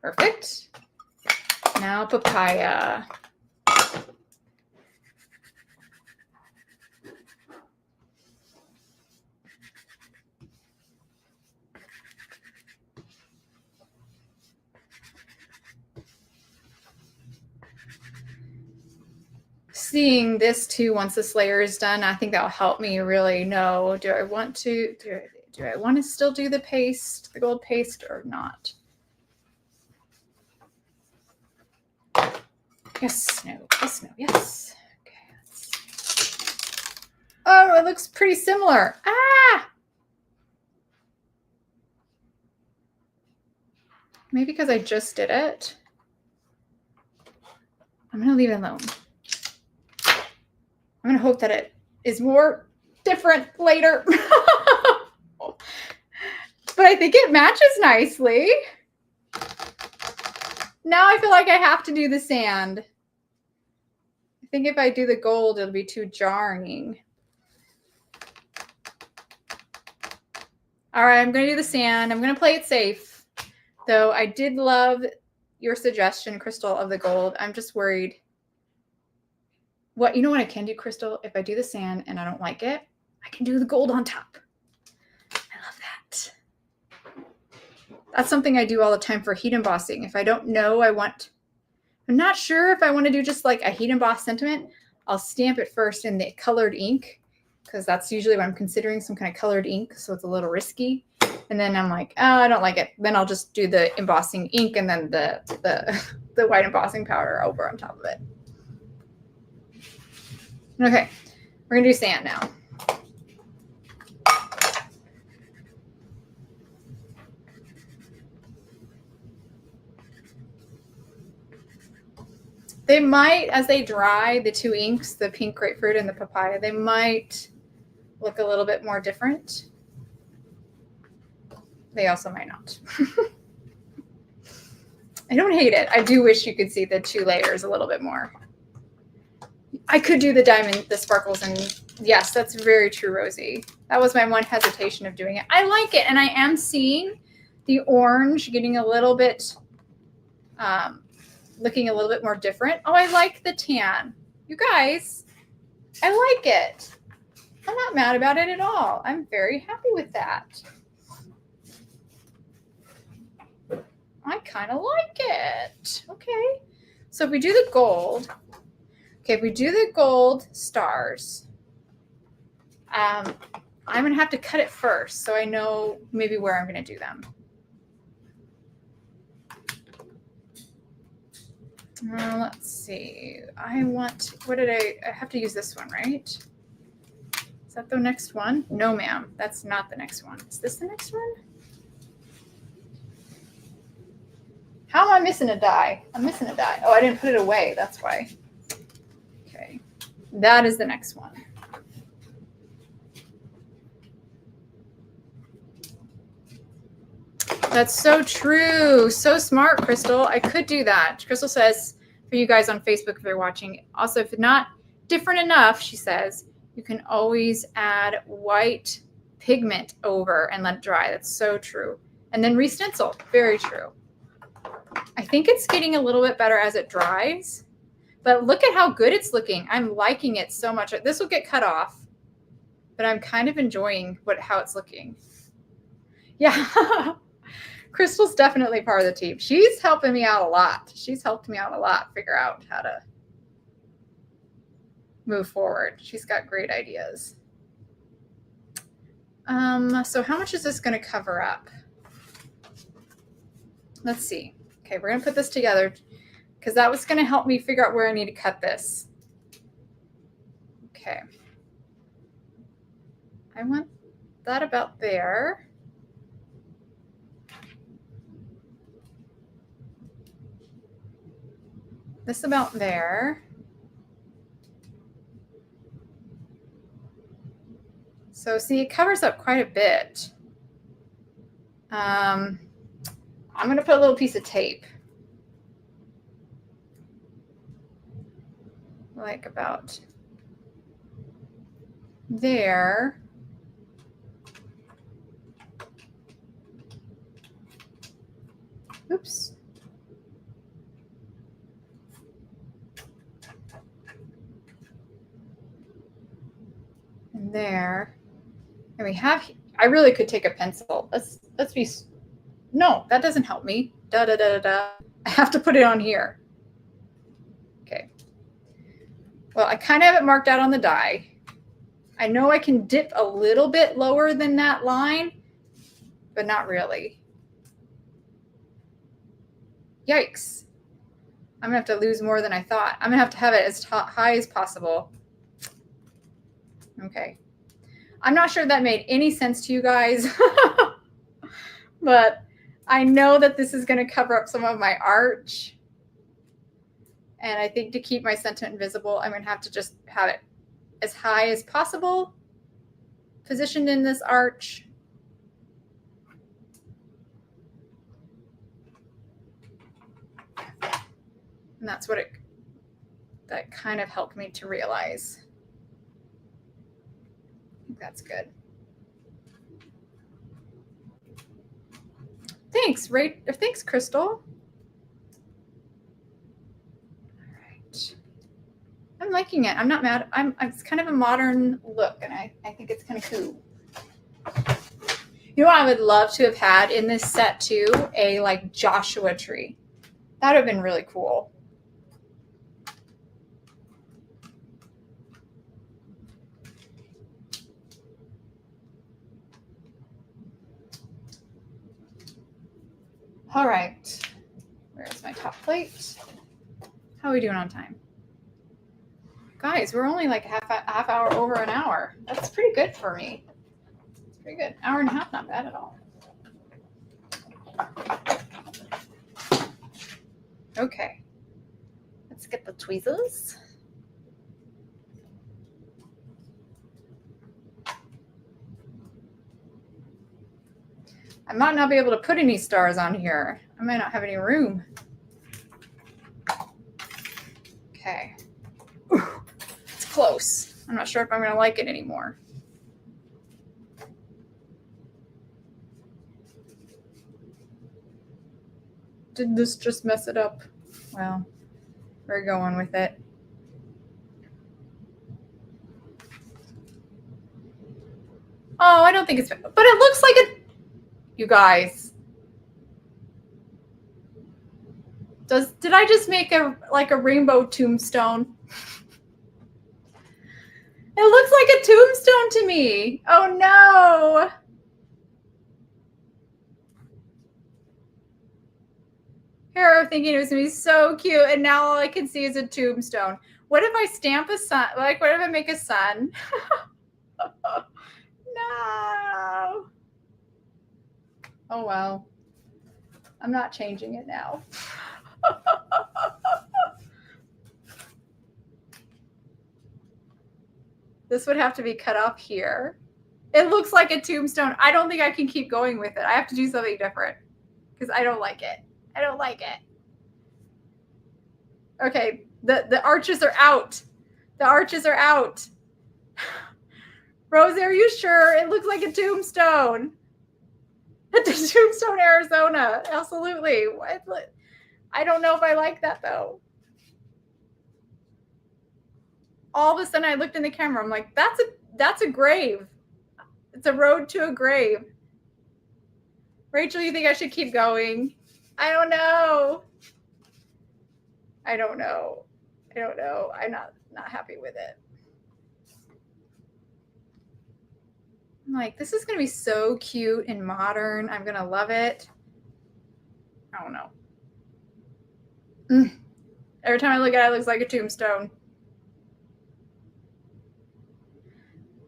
Perfect. Now papaya. Seeing this too, once this layer is done, I think that'll help me really know, do I want to still do the paste, the gold paste, or not? Yes, no, yes, no, yes. Okay. Oh, it looks pretty similar. Ah! Maybe because I just did it. I'm going to leave it alone. I'm going to hope that it is more different later. But I think it matches nicely. Now I feel like I have to do the sand. I think if I do the gold, it'll be too jarring. All right, I'm going to do the sand. I'm going to play it safe. Though I did love your suggestion, Crystal, of the gold. I'm just worried. You know what I can do, Crystal? If I do the sand and I don't like it, I can do the gold on top. I love that. That's something I do all the time for heat embossing. If I don't know I'm not sure if I want to do just like a heat emboss sentiment, I'll stamp it first in the colored ink, because that's usually when I'm considering some kind of colored ink, so it's a little risky. And then I'm like, oh, I don't like it. Then I'll just do the embossing ink and then the white embossing powder over on top of it. Okay, we're gonna do sand now. They might, as they dry, the two inks, the pink grapefruit and the papaya, they might look a little bit more different. They also might not. I don't hate it. I do wish you could see the two layers a little bit more. I could do the diamond, the sparkles, and yes, that's very true, Rosie. That was my one hesitation of doing it. I like it, and I am seeing the orange getting a little bit, looking a little bit more different. Oh, I like the tan. You guys, I like it. I'm not mad about it at all. I'm very happy with that. I kind of like it. Okay. So if we do the gold, okay, if we do the gold stars, I'm going to have to cut it first so I know maybe where I'm going to do them. Let's see. I have to use this one, right? Is that the next one? No, ma'am. That's not the next one. Is this the next one? How am I missing a die? I'm missing a die. Oh, I didn't put it away. That's why. Okay. That is the next one. That's so true. So smart, Crystal. I could do that. Crystal says, for you guys on Facebook if you're watching, also, if it's not different enough, she says, you can always add white pigment over and let it dry. That's so true. And then re-stencil. Very true. I think it's getting a little bit better as it dries, but look at how good it's looking. I'm liking it so much. This will get cut off, but I'm kind of enjoying how it's looking. Yeah. Crystal's definitely part of the team. She's helping me out a lot. She's helped me out a lot figure out how to move forward. She's got great ideas. So how much is this going to cover up? Let's see. Okay, we're going to put this together because that was going to help me figure out where I need to cut this. Okay. I want that about there. This about there. So see, it covers up quite a bit. I'm going to put a little piece of tape. Like about there. Oops. And there. And we have, I really could take a pencil. Let's be, no, that doesn't help me. Da, da, da, da, da. I have to put it on here. Okay. Well, I kind of have it marked out on the die. I know I can dip a little bit lower than that line, but not really. Yikes. I'm going to have to lose more than I thought. I'm going to have it as high as possible. Okay. I'm not sure that made any sense to you guys, but I know that this is going to cover up some of my arch. And I think to keep my sentiment visible, I'm going to have to just have it as high as possible, positioned in this arch. And that's what that kind of helped me to realize. I think that's good. Thanks, Ray. Thanks, Crystal. All right. I'm liking it. I'm not mad. It's kind of a modern look, and I think it's kind of cool. You know what I would love to have had in this set too? A like Joshua tree. That would have been really cool. All right. Where's my top plate? How are we doing on time? Guys, we're only like half hour over an hour. That's pretty good for me. It's pretty good. Hour and a half, not bad at all. Okay. Let's get the tweezers. I might not be able to put any stars on here. I might not have any room. Okay. It's close. I'm not sure if I'm going to like it anymore. Did this just mess it up? Well, we're going with it. Oh, I don't think it's, but it looks like it. You guys. Did I just make a rainbow tombstone? It looks like a tombstone to me. Oh no. Hero thinking it was gonna be so cute, and now all I can see is a tombstone. What if I stamp a sun? Like, what if I make a sun? No. Oh well. I'm not changing it now. This would have to be cut off here. It looks like a tombstone. I don't think I can keep going with it. I have to do something different because I don't like it. I don't like it. Okay, the arches are out. The arches are out. Rosie, are you sure? It looks like a tombstone. It's Tombstone, Arizona. Absolutely. I don't know if I like that though. All of a sudden I looked in the camera. I'm like, that's a grave. It's a road to a grave. Rachel, you think I should keep going? I don't know. I don't know. I don't know. I'm not happy with it. I'm like, this is going to be so cute and modern. I'm going to love it. I don't know. Every time I look at it, it looks like a tombstone.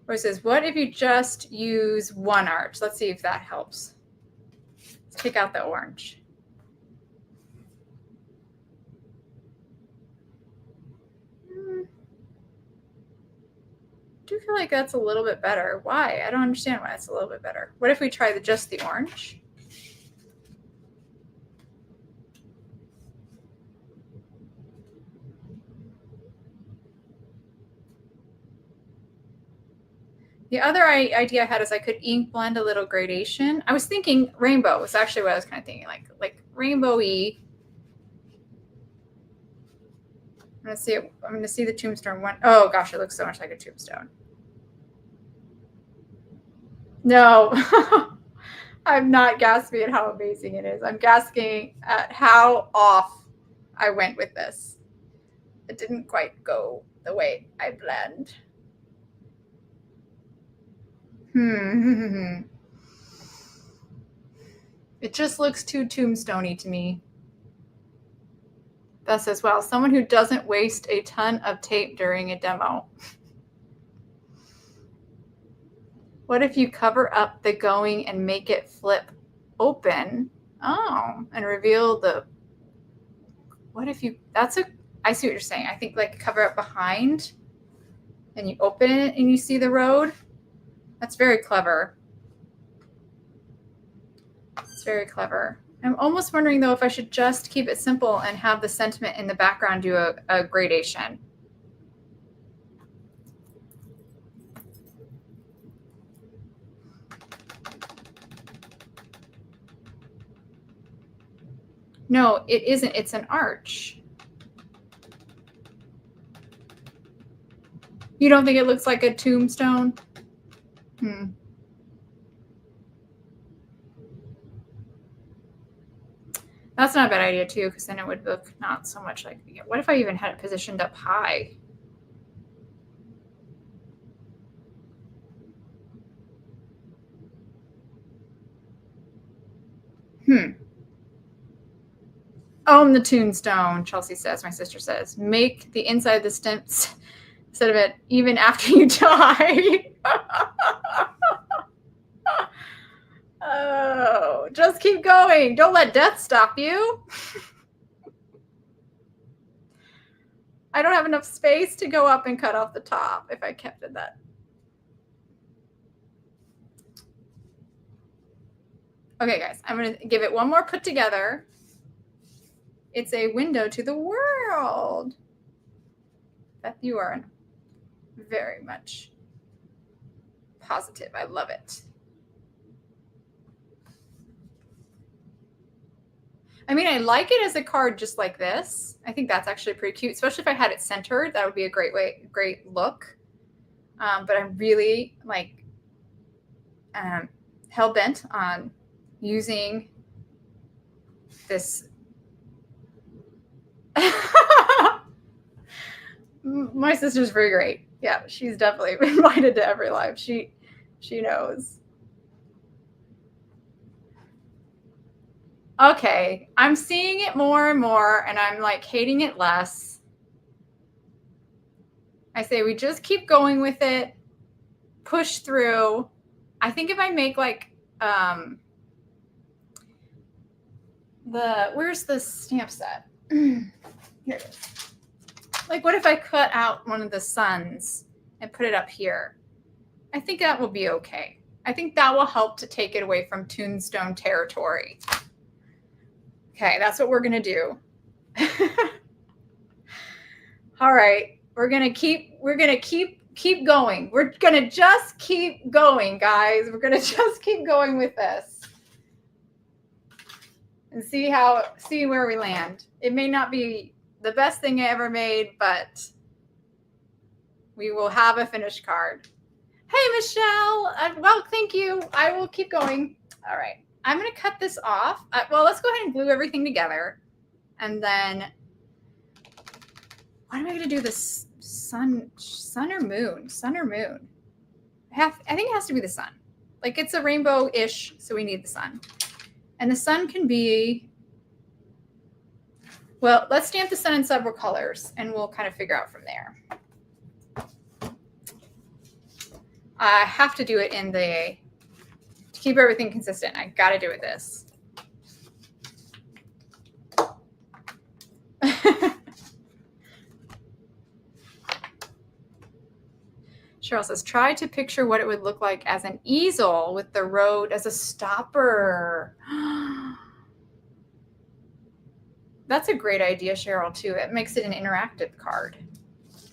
Or it says, what if you just use one arch? Let's see if that helps. Let's take out the orange. feel like that's a little bit better. Why? I don't understand why it's a little bit better. What if we try just the orange? The other idea I had is I could ink blend a little gradation. I was thinking rainbow was actually what I was kind of thinking, like rainbowy. I'm gonna see the tombstone one. Oh gosh, it looks so much like a tombstone. No, I'm not gasping at how amazing it is. I'm gasping at how off I went with this. It didn't quite go the way I planned. It just looks too tombstoney to me. Beth says, well, someone who doesn't waste a ton of tape during a demo. What if you cover up the going and make it flip open? Oh, and reveal the, what if you, that's a, I see what you're saying. I think like cover up behind and you open it and you see the road. That's very clever. It's very clever. I'm almost wondering though if I should just keep it simple and have the sentiment in the background do a gradation. No, it isn't. It's an arch. You don't think it looks like a tombstone? That's not a bad idea too, because then it would look not so much like, what if I even had it positioned up high? Own the tombstone, Chelsea says, my sister says. Make the inside of the stems instead of it even after you die. Oh, just keep going. Don't let death stop you. I don't have enough space to go up and cut off the top if I kept it that. Okay, guys, I'm going to give it one more put together. It's a window to the world. Beth, you are very much positive. I love it. I mean, I like it as a card just like this. I think that's actually pretty cute, especially if I had it centered. That would be a great look. But I'm really like hell-bent on using this. My sister's very great. Yeah, she's definitely invited to every live. She knows. Okay, I'm seeing it more and more, and I'm like hating it less. I say we just keep going with it, push through. I think if I make like where's the stamp set? Here it is. Like, what if I cut out one of the suns and put it up here? I think that will be okay. I think that will help to take it away from tombstone territory. Okay, that's what we're going to do. All right, we're going to keep going. We're going to just keep going, guys. We're going to just keep going with this. And see where we land. It may not be the best thing I ever made, but we will have a finished card. Hey, Michelle. Well, thank you. I will keep going. All right. I'm going to cut this off. Well, let's go ahead and glue everything together. And then what am I going to do? This sun or moon? Sun or moon? I think it has to be the sun. Like, it's a rainbow-ish, so we need the sun. And the sun can be, well, let's stamp the sun in several colors, and we'll kind of figure out from there. I have to do it in the, to keep everything consistent, I got to do it this. Cheryl says, try to picture what it would look like as an easel with the road as a stopper. That's a great idea, Cheryl, too. It makes it an interactive card.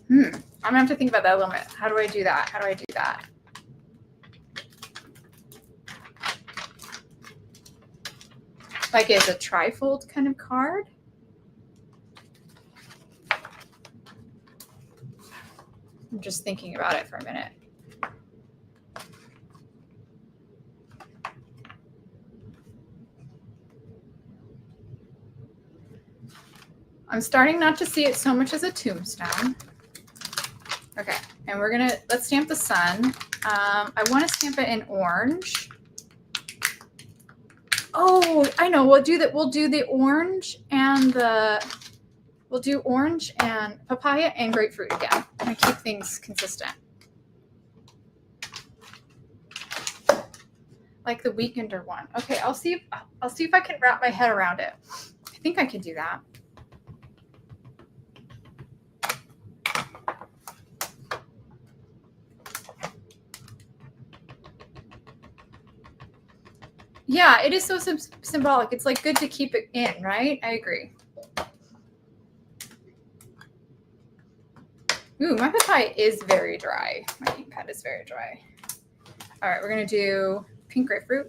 I'm gonna have to think about that a little bit. How do I do that? How do I do that? Like as a trifold kind of card? I'm just thinking about it for a minute. I'm starting not to see it so much as a tombstone. Okay, and we're gonna, let's stamp the sun. I want to stamp it in orange. Oh, I know. We'll do that. We'll do the orange and we'll do orange and papaya and grapefruit again. And keep things consistent. Like the Weekender one. Okay, I'll see if I can wrap my head around it. I think I can do that. Yeah, it is so symbolic. It's like good to keep it in, right? I agree. Ooh, my papaya is very dry. My ink pad is very dry. All right, we're gonna do pink grapefruit.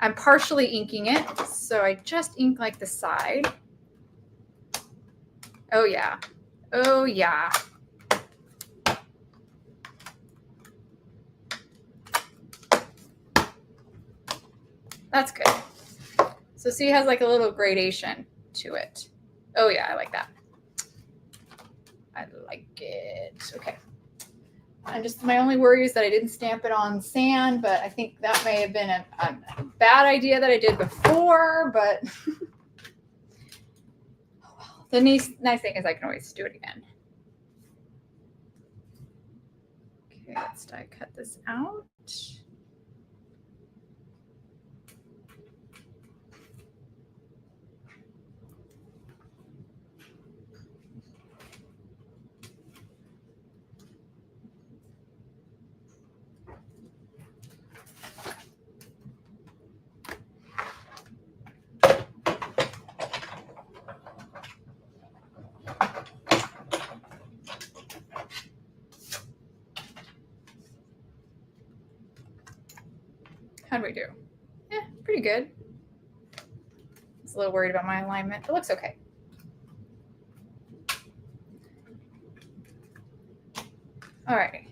I'm partially inking it, so I just ink like the side. Oh yeah, oh yeah. That's good. So see, it has like a little gradation to it. Oh yeah, I like that. I like it. Okay. And just my only worry is that I didn't stamp it on sand, but I think that may have been a bad idea that I did before, but oh well. The nice thing is I can always do it again. Okay, let's die cut this out. How do we do? Yeah, pretty good. I was a little worried about my alignment. It looks okay. All right.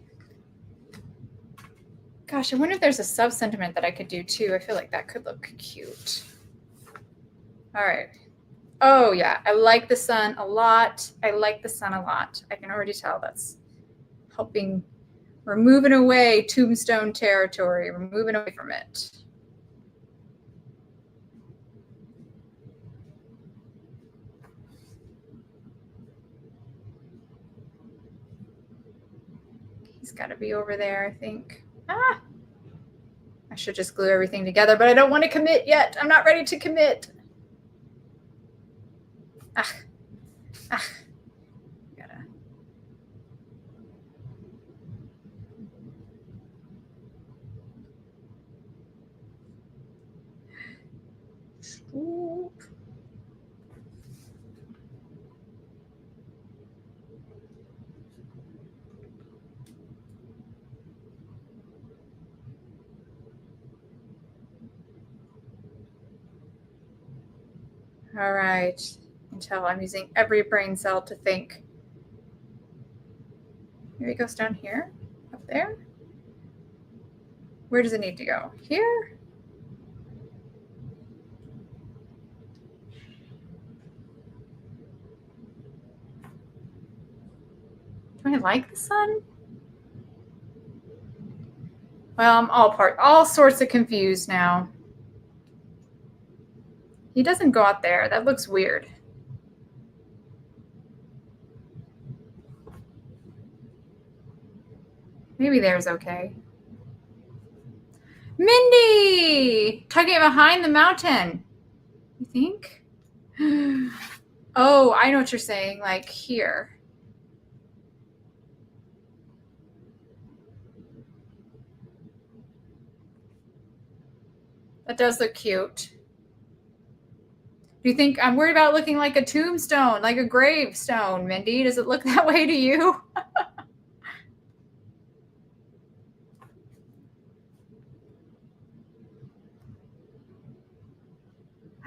Gosh, I wonder if there's a sub-sentiment that I could do too. I feel like that could look cute. All right. Oh yeah, I like the sun a lot. I like the sun a lot. I can already tell that's helping. We're moving away tombstone territory. We're moving away from it. He's got to be over there, I think. Ah! I should just glue everything together, but I don't want to commit yet. I'm not ready to commit. Ah. Ah. Gotta. Swoop. All right. Until I'm using every brain cell to think. Maybe it goes down here, up there. Where does it need to go? Here? Do I like the sun? Well, I'm all sorts of confused now. He doesn't go out there. That looks weird. Maybe there's okay. Mindy! Tugging it behind the mountain. You think? Oh, I know what you're saying. Like here. That does look cute. Do you think I'm worried about looking like a tombstone, like a gravestone, Mindy? Does it look that way to you?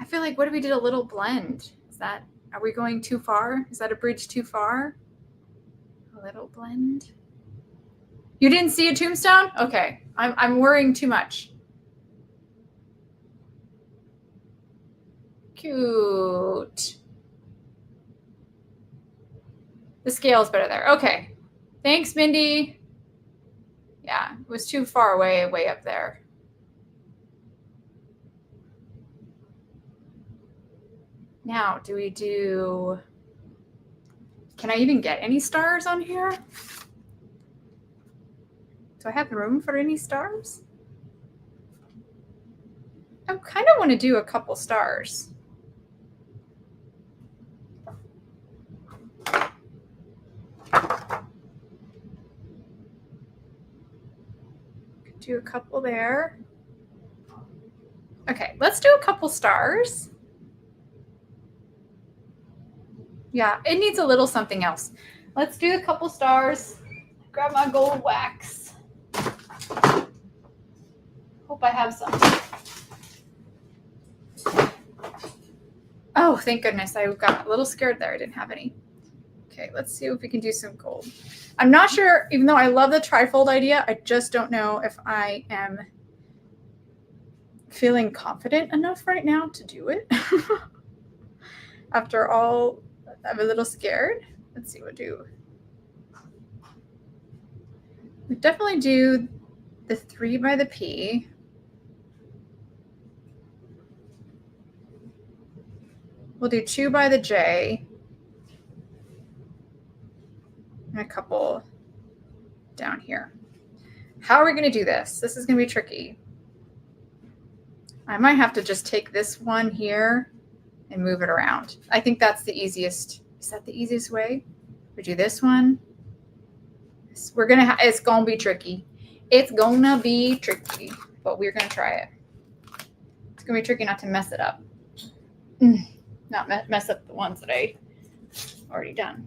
I feel like, what if we did a little blend? Are we going too far? Is that a bridge too far? A little blend. You didn't see a tombstone? Okay, I'm worrying too much. Cute. The scale is better there. Okay. Thanks, Mindy. Yeah, it was too far away, way up there. Now, do we do... Can I even get any stars on here? Do I have room for any stars? I kind of want to do a couple stars. Do a couple there. Okay, let's do a couple stars. Yeah, it needs a little something else. Let's do a couple stars. Grab my gold wax. Hope I have some. Oh, thank goodness. I got a little scared there. I didn't have any. Okay, let's see if we can do some gold. I'm not sure, even though I love the trifold idea, I just don't know if I am feeling confident enough right now to do it. After all, I'm a little scared. Let's see what do. We definitely do the 3 by the P. We'll do 2 by the J. And a couple down here. How are we going to do this? This is going to be tricky. I might have to just take this one here and move it around. I think that's the easiest. Is that the easiest way? We do this one. We're going to, it's going to be tricky. It's going to be tricky, but we're going to try it. It's going to be tricky not to mess it up. Not mess up the ones that I already done.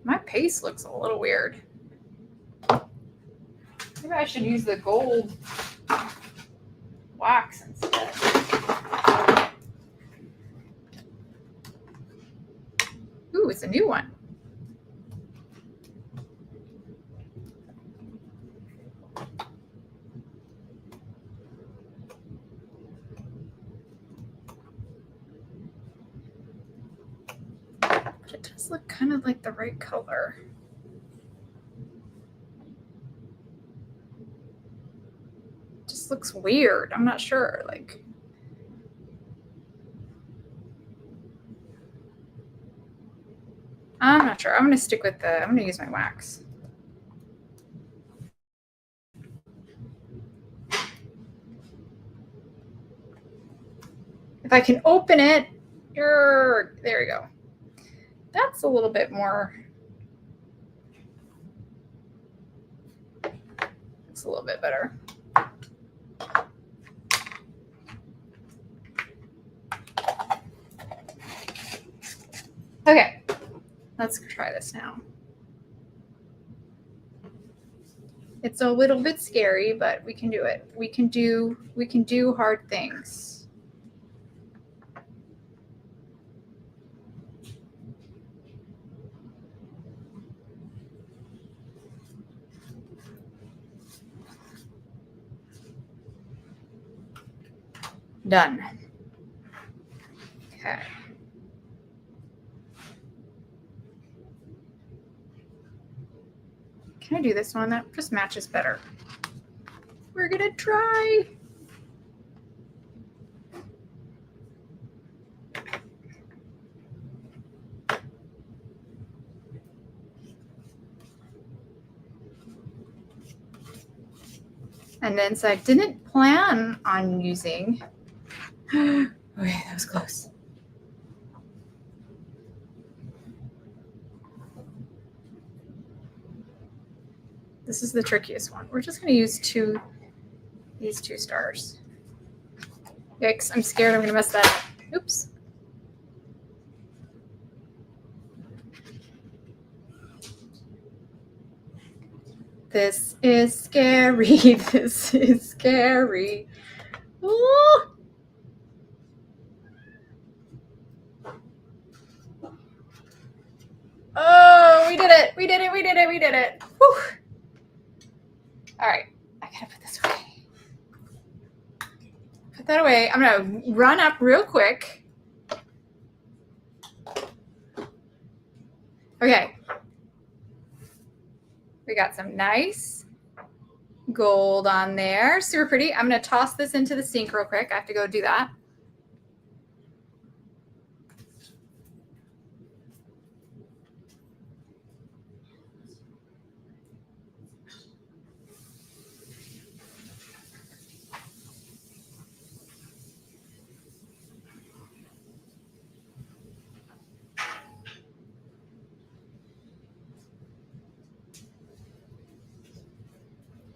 My paste looks a little weird. Maybe I should use the gold wax instead. Ooh, it's a new one. But it does look kind of like the right color. It just looks weird. I'm not sure. Like, I'm not sure. I'm going to stick with I'm going to use my wax. If I can open it, there we go. That's a little bit more. It's a little bit better. Okay, let's try this now. It's a little bit scary, but we can do it. We can do hard things. Done. Okay. Can I do this one? That just matches better. We're gonna try. And then, so I didn't plan on using, okay, that was close. This is the trickiest one. We're just going to use these 2 stars. Yikes, I'm scared I'm going to mess that up. Oops. This is scary. This is scary. Ooh. Oh, we did it. We did it. We did it. We did it. Whew. All right. I got to put this away. Put that away. I'm going to run up real quick. Okay. We got some nice gold on there. Super pretty. I'm going to toss this into the sink real quick. I have to go do that.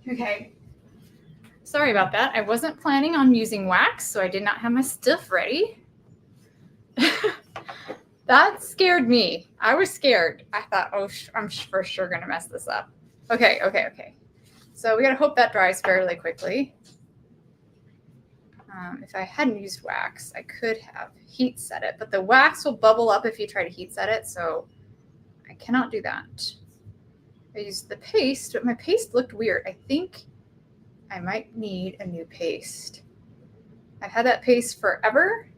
Okay, sorry about that. I wasn't planning on using wax, so I did not have my stuff ready. That scared me. I was scared. I thought, oh, I'm for sure going to mess this up. Okay. So we got to hope that dries fairly quickly. If I hadn't used wax, I could have heat set it, but the wax will bubble up if you try to heat set it, so I cannot do that. I used the paste, but my paste looked weird. I think I might need a new paste. I've had that paste forever,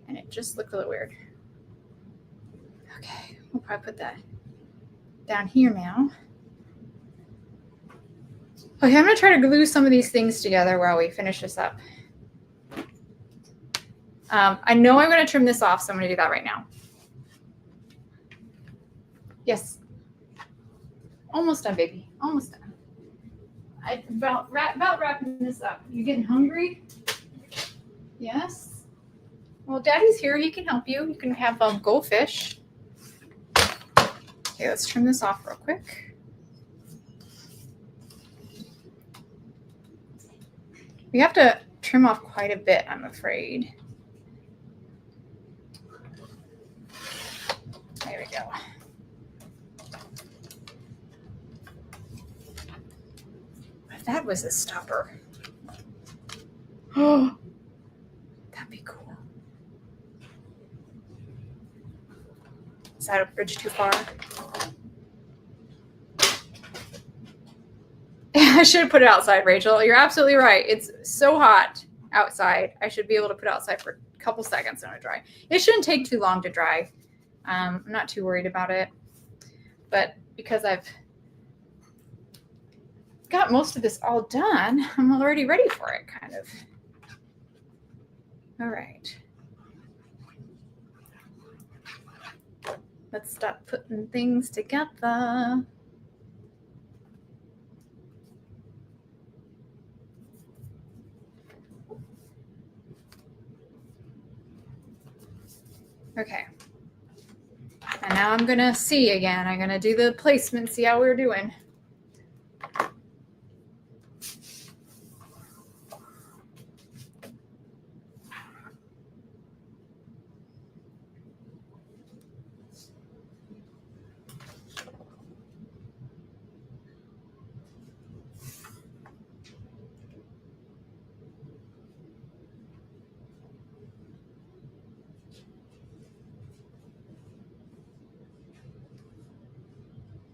and it just looked a little weird. Okay, we'll probably put that down here now. Okay, I'm going to try to glue some of these things together while we finish this up. I know I'm going to trim this off, so I'm going to do that right now. Yes. Almost done, baby. Almost done. I'm about wrapping this up. You getting hungry? Yes. Well, Daddy's here. He can help you. You can have goldfish. Okay, let's trim this off real quick. We have to trim off quite a bit, I'm afraid. There we go. That was a stopper. Oh, that'd be cool. Is that a bridge too far? I should have put it outside, Rachel. You're absolutely right. It's so hot outside. I should be able to put it outside for a couple seconds and it'll dry. It shouldn't take too long to dry. I'm not too worried about it. But because I've got most of this all done, I'm already ready for it, kind of. All right. Let's start putting things together. Okay. And now I'm going to see again. I'm going to do the placement, see how we're doing.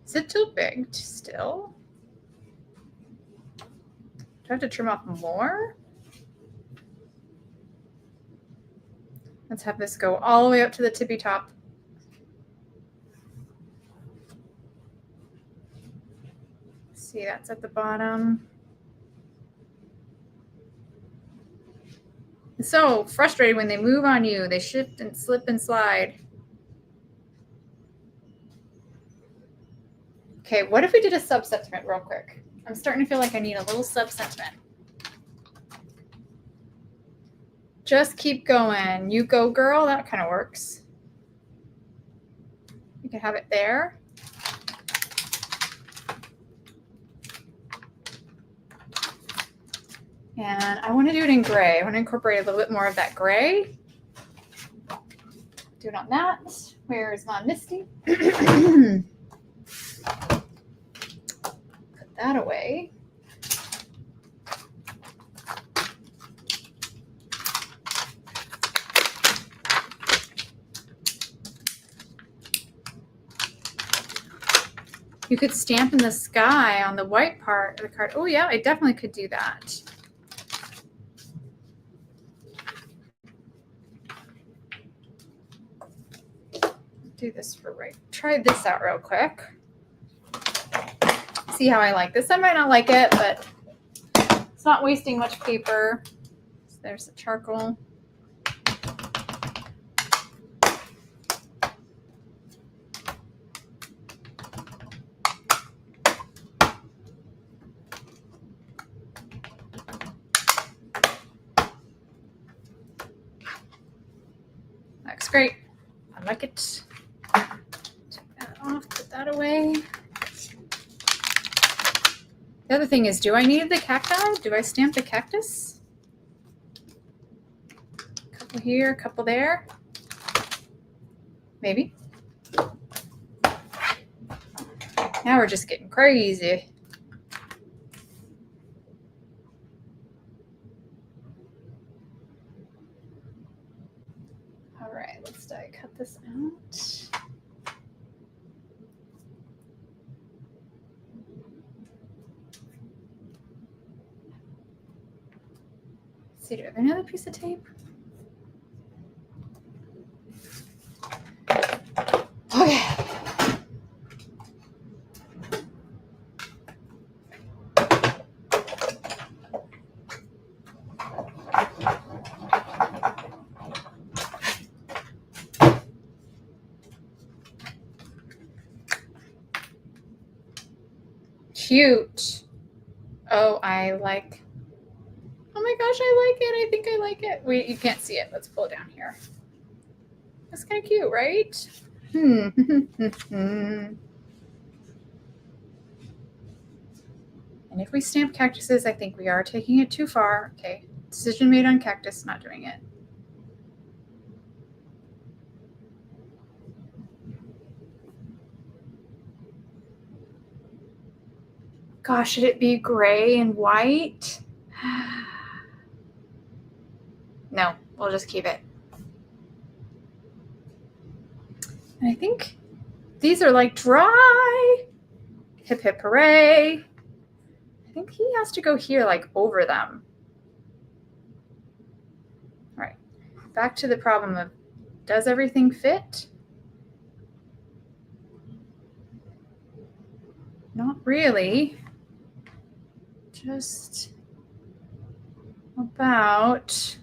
Is it too big still? Do I have to trim off more? Let's have this go all the way up to the tippy top. See, that's at the bottom. It's so frustrating when they move on you. They shift and slip and slide. Okay, what if we did a subsegment real quick? I'm starting to feel like I need a little sub-sentiment. Just keep going. You go, girl. That kind of works. You can have it there. And I want to do it in gray. I want to incorporate a little bit more of that gray. Do it on that. Where is my Misty? Put that away. You could stamp in the sky on the white part of the card. Oh yeah, I definitely could do that. Do this for right. Try this out real quick. See how I like this. I might not like it, but it's not wasting much paper. So there's the charcoal. Looks great. I like it. Take that off, put that away. The other thing is, do I need the cacti? Do I stamp the cactus? A couple here, a couple there. Maybe. Now we're just getting crazy. All right, let's die cut this out. Let's see, do I have another piece of tape? Okay. Cute. Oh, I like. Oh my gosh, I like it. I think I like it. Wait, you can't see it. Let's pull it down here. That's kind of cute, right? And if we stamp cactuses, I think we are taking it too far. Okay, decision made on cactus, not doing it. Gosh, should it be gray and white? No, we'll just keep it. And I think these are like dry. Hip hip hooray. I think he has to go here like over them. All right, back to the problem of, does everything fit? Not really. Just about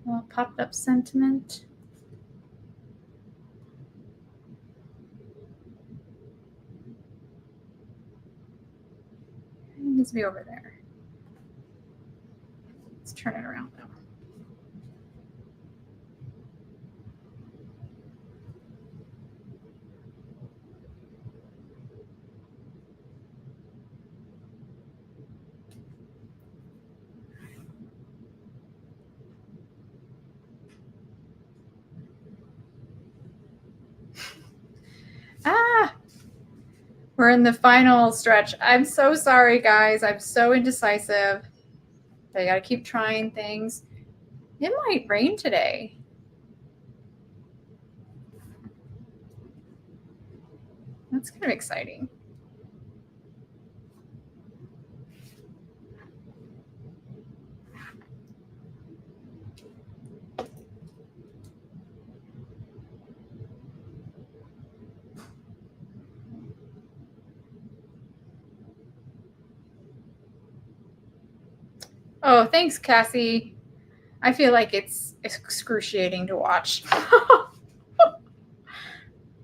a little popped up sentiment. It needs to be over there. Let's turn it around now. We're in the final stretch. I'm so sorry, guys. I'm so indecisive. I got to keep trying things. It might rain today. That's kind of exciting. Oh, thanks, Cassie. I feel like it's excruciating to watch.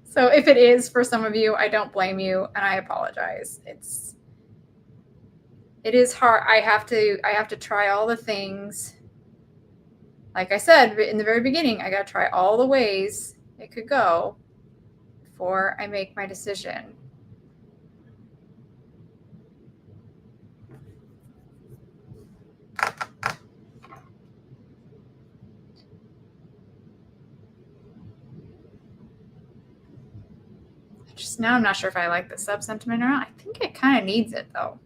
So if it is for some of you, I don't blame you, and I apologize. It's It is hard. I have to try all the things. Like I said in the very beginning, I got to try all the ways it could go before I make my decision. Just now I'm not sure if I like the sub sentiment or not. I think it kind of needs it though.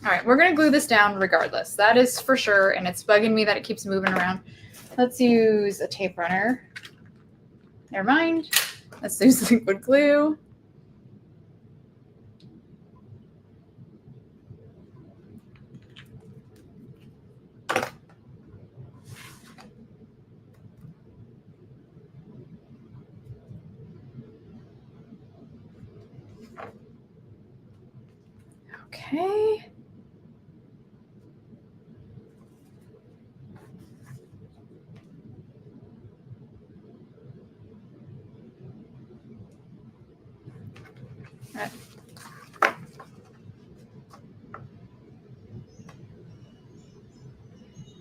All right, we're going to glue this down regardless. That is for sure, and it's bugging me that it keeps moving around. Let's use a tape runner. Never mind. Let's use liquid glue. Okay.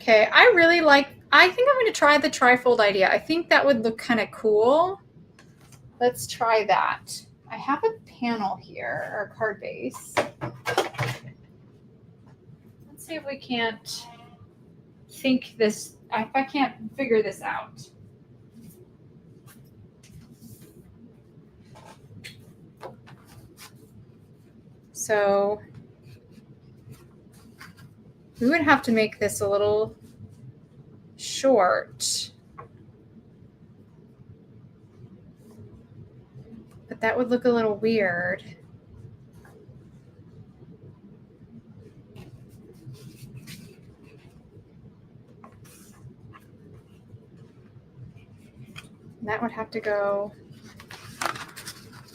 Okay, I think I'm going to try the trifold idea. I think that would look kind of cool. Let's try that. I have a panel here, or a card base. Let's see if we can't if I can't figure this out. So we would have to make this a little short. But that would look a little weird. And that would have to go,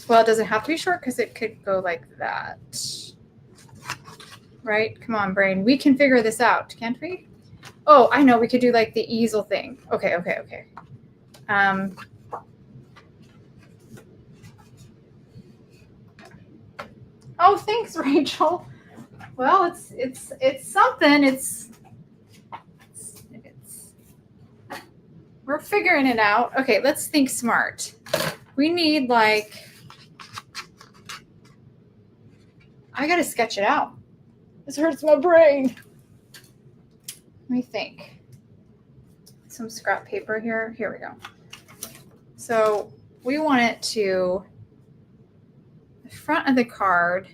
well, it doesn't have to be short because it could go like that. Right? Come on, brain. We can figure this out, can't we? Oh, I know. We could do like the easel thing. Okay. Oh, thanks, Rachel. Well, it's something. We're figuring it out. Okay, let's think smart. We need I gotta sketch it out. This hurts my brain. Let me think. Some scrap paper here. Here we go. So we want it to, the front of the card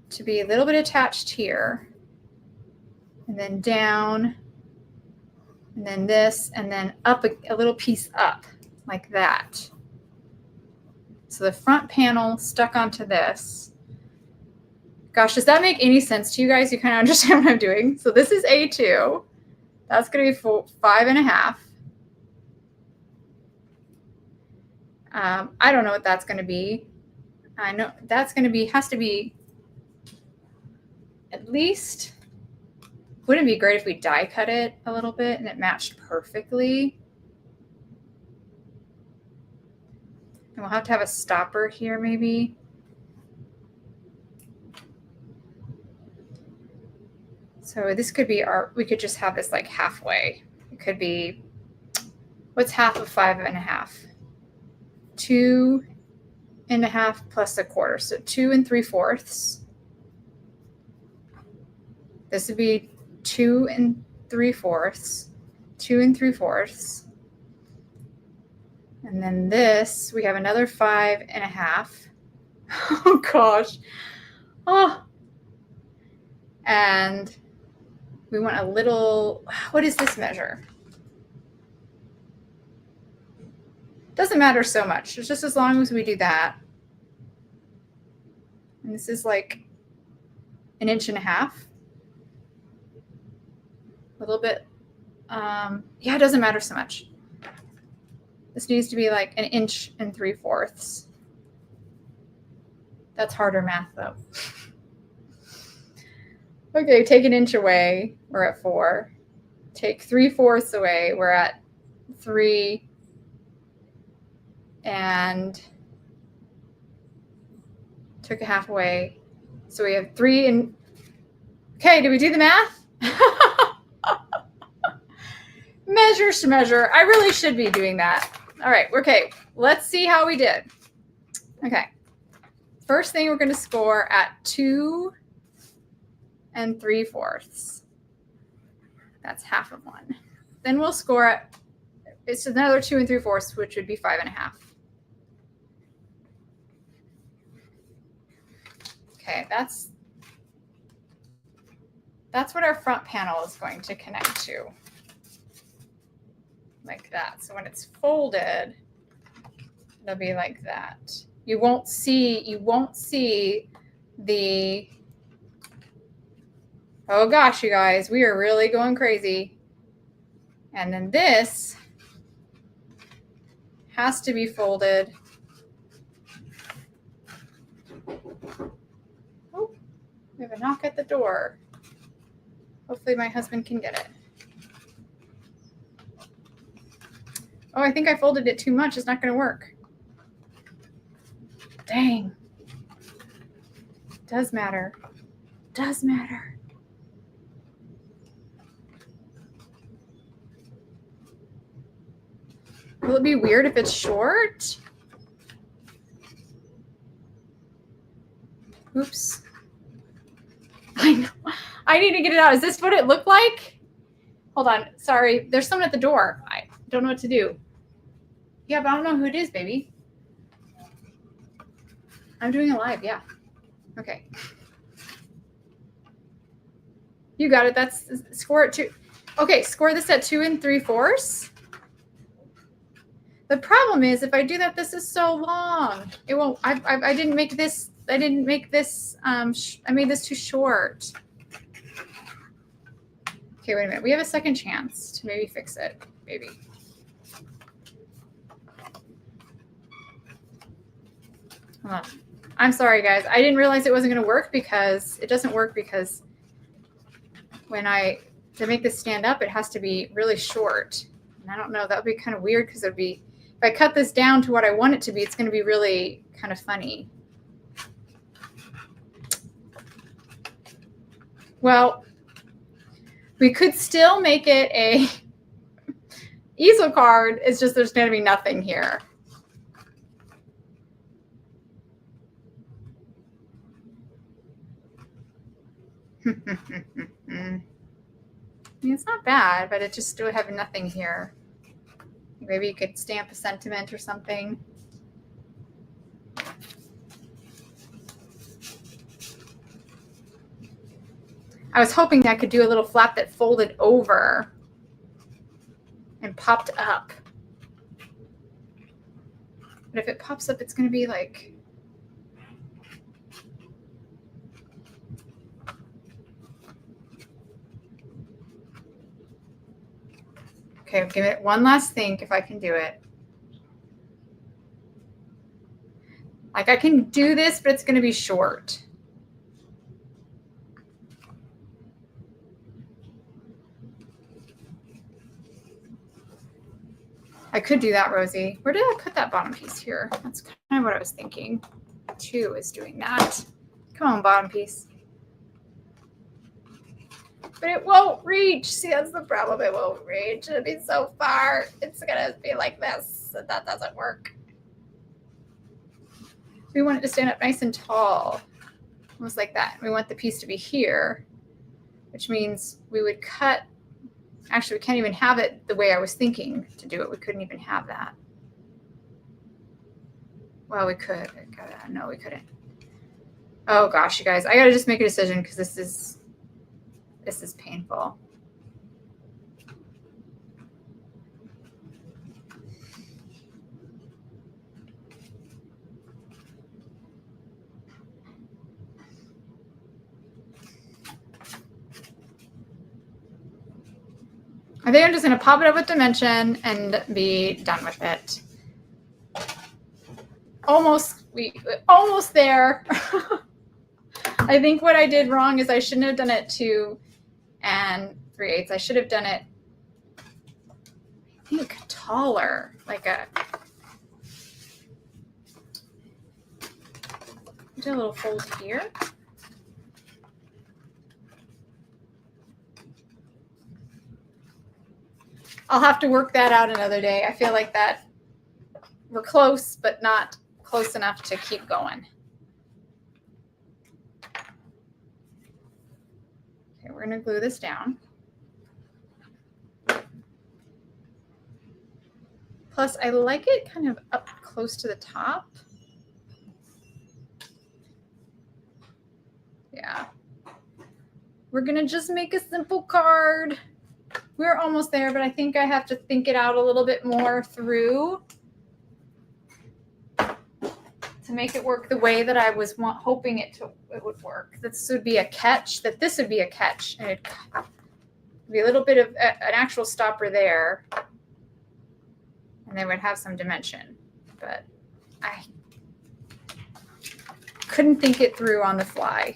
to be a little bit attached here, and then down, and then this, and then up a little piece up like that. So the front panel stuck onto this. Gosh, does that make any sense to you guys? You kind of understand what I'm doing. So this is A2. That's going to be 5.5. I don't know what that's going to be. I know that's going to be, has to be at least, wouldn't it be great if we die cut it a little bit and it matched perfectly? And we'll have to have a stopper here maybe. So this could be we could just have this like halfway. It could be, what's half of 5.5? 2.5 plus a quarter. So 2 3/4. This would be 2 3/4. 2 3/4. And then this, we have another 5.5. Oh gosh. Oh. And we want a little, what does this measure? Doesn't matter so much. It's just as long as we do that. And this is like 1.5 inches. A little bit, yeah, it doesn't matter so much. This needs to be like 1 3/4. That's harder math though. Okay, take 1 inch away. We're at 4. take 3/4 away. We're at 3 and took a half away. So we have 3 and, okay, did we do the math? Measures to measure. I really should be doing that. All right, okay, let's see how we did. Okay, first thing we're gonna score at 2 and 3/4. That's half of one. Then we'll score at, it's another 2 and 3/4, which would be 5.5. Okay, that's what our front panel is going to connect to. Like that. So when it's folded, it'll be like that. You won't see the, oh gosh, you guys, we are really going crazy. And then this has to be folded. Oh, we have a knock at the door. Hopefully my husband can get it. Oh, I think I folded it too much. It's not going to work. Dang. Does matter. Does matter. Will it be weird if it's short? Oops. I know. I need to get it out. Is this what it looked like? Hold on. Sorry. There's someone at the door. I don't know what to do. Yeah, but I don't know who it is, baby. I'm doing it live. Yeah. Okay. You got it. That's score it 2. Okay, score this at 2 and 3/4. The problem is if I do that, this is so long. It won't. I didn't make this. I didn't make this. I made this too short. Okay, wait a minute. We have a second chance to maybe fix it. Maybe. Hold on. I'm sorry, guys. I didn't realize it wasn't going to work because it doesn't work because when to make this stand up, it has to be really short. And I don't know, that would be kind of weird because it would be, if I cut this down to what I want it to be, it's going to be really kind of funny. Well, we could still make it a easel card. It's just there's going to be nothing here. It's not bad, but it just would have nothing here. Maybe you could stamp a sentiment or something. I was hoping I could do a little flap that folded over and popped up. But if it pops up, it's going to be like... Okay, I'll give it one last think if I can do it. Like I can do this, but it's going to be short. I could do that, Rosie. Where did I put that bottom piece here? That's kind of what I was thinking. 2 is doing that. Come on, bottom piece. But it won't reach. See, that's the problem. It won't reach. It'll be so far. It's going to be like this. That doesn't work. We want it to stand up nice and tall. Almost like that. We want the piece to be here, which means we would cut. Actually, we can't even have it the way I was thinking to do it. We couldn't even have that. Well, we could. No, we couldn't. Oh, gosh, you guys. I got to just make a decision because this is painful. I think I'm just going to pop it up with dimension and be done with it. Almost there. I think what I did wrong is I shouldn't have done it 2 and 3/8. I should have done it think, taller, like a little fold here. I'll have to work that out another day. I feel like that we're close, but not close enough to keep going. Okay, we're going to glue this down. Plus, I like it kind of up close to the top. Yeah. We're going to just make a simple card. We're almost there, but I think I have to think it out a little bit more through to make it work the way that I was hoping it would work. This would be a catch, this would be a catch. And it'd be a little bit of an actual stopper there. And they would have some dimension. But I couldn't think it through on the fly.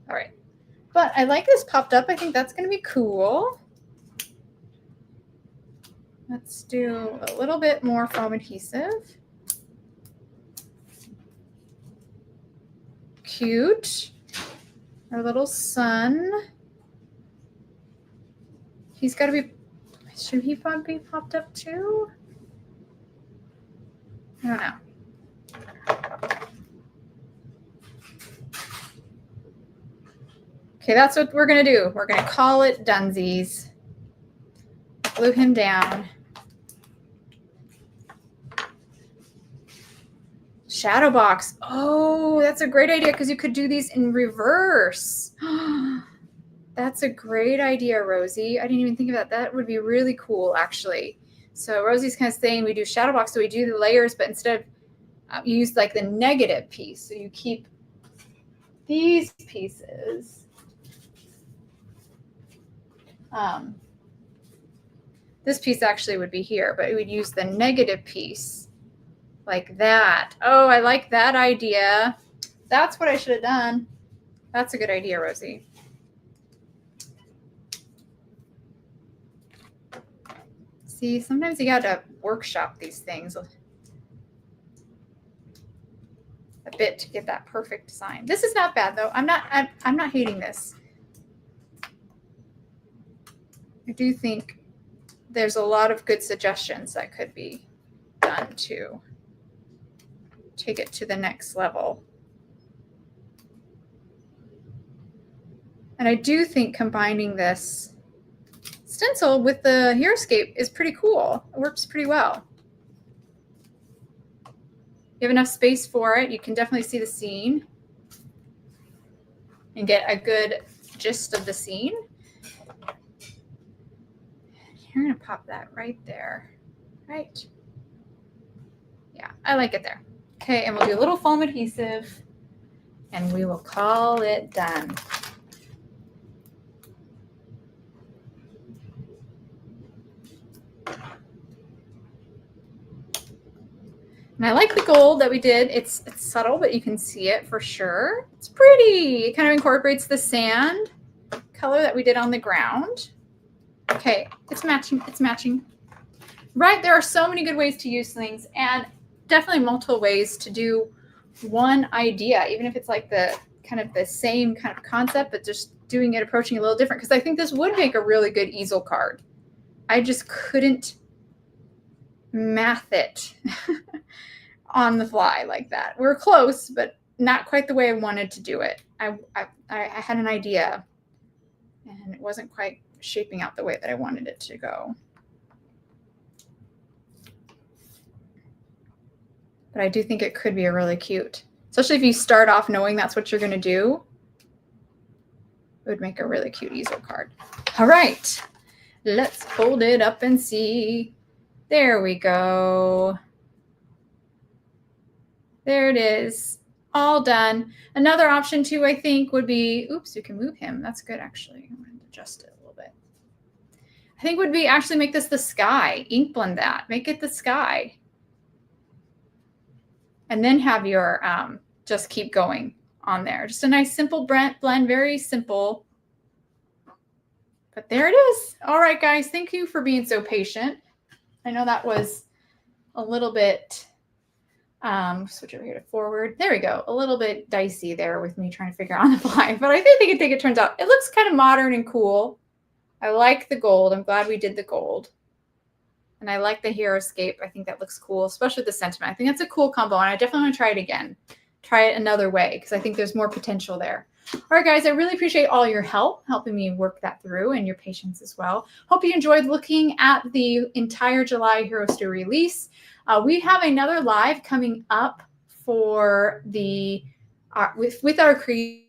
All right. But I like this popped up. I think that's going to be cool. Let's do a little bit more foam adhesive. Cute. Our little sun. He's got to be, should he be popped up too? I don't know. Okay, that's what we're going to do. We're going to call it Dunsies. Glue him down. Shadow box. Oh, that's a great idea because you could do these in reverse. That's a great idea, Rosie. I didn't even think of that. That would be really cool, actually. So Rosie's kind of saying we do shadow box, so we do the layers, but instead of you use like the negative piece. So you keep these pieces. This piece actually would be here, but we would use the negative piece like that. Oh, I like that idea. That's what I should have done. That's a good idea, Rosie. See, sometimes you got to workshop these things a bit to get that perfect design. This is not bad though. I'm not hating this. I do think there's a lot of good suggestions that could be done to take it to the next level. And I do think combining this stencil with the Heroescape is pretty cool. It works pretty well. You have enough space for it. You can definitely see the scene and get a good gist of the scene. You're going to pop that right there. Right. Yeah, I like it there. Okay, and we'll do a little foam adhesive and we will call it done. And I like the gold that we did. It's subtle, but you can see it for sure. It's pretty. It kind of incorporates the sand color that we did on the ground. Okay, it's matching. It's matching. Right, there are so many good ways to use things and definitely multiple ways to do one idea, even if it's like the kind of the same kind of concept, but just doing it, approaching it a little different. Because I think this would make a really good easel card. I just couldn't math it on the fly like that. We're close, but not quite the way I wanted to do it. I had an idea and it wasn't quite shaping out the way that I wanted it to go. But I do think it could be a really cute, especially if you start off knowing that's what you're going to do. It would make a really cute easel card. All right, let's fold it up and see. There we go. There it is, all done. Another option too, I think, would be, oops, you can move him. That's good, actually. I'm going to adjust it a little bit. I think would be actually make this the sky, ink blend that, make it the sky. And then have your, just keep going on there. Just a nice simple blend, very simple. But there it is. All right, guys. Thank you for being so patient. I know that was a little bit, switch over here to forward. There we go. A little bit dicey there with me trying to figure out on the fly. But I think it turns out. It looks kind of modern and cool. I like the gold. I'm glad we did the gold. And I like the Heroescape. I think that looks cool, especially the sentiment. I think that's a cool combo, and I definitely want to try it again. Try it another way, because I think there's more potential there. All right, guys, I really appreciate all your help, helping me work that through, and your patience as well. Hope you enjoyed looking at the entire July Heroes 2 release. We have another live coming up for the with our creators.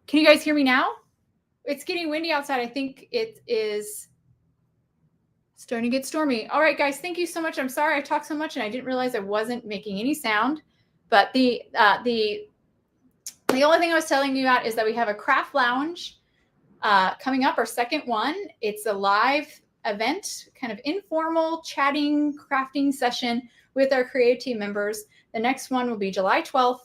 Can you guys hear me now? It's getting windy outside. I think it is starting to get stormy. All right, guys, thank you so much. I'm sorry I talked so much and I didn't realize I wasn't making any sound. But the only thing I was telling you about is that we have a craft lounge coming up, our second one. It's a live event, kind of informal chatting, crafting session with our creative team members. The next one will be July 12th.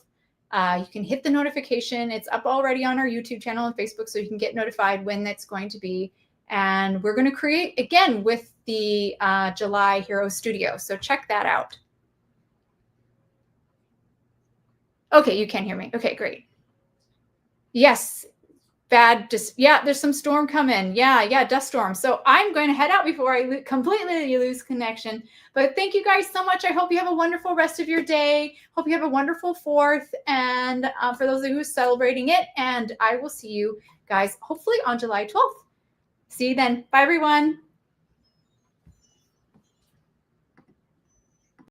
You can hit the notification. It's up already on our YouTube channel and Facebook, so you can get notified when that's going to be. And we're going to create again with the July Hero Studio. So check that out. Okay, you can hear me. Okay, great. Yes, bad. Yeah, there's some storm coming. Yeah, dust storm. So I'm going to head out before I completely lose connection. But thank you guys so much. I hope you have a wonderful rest of your day. Hope you have a wonderful 4th. And for those of you who are celebrating it, and I will see you guys hopefully on July 12th. See you then. Bye, everyone.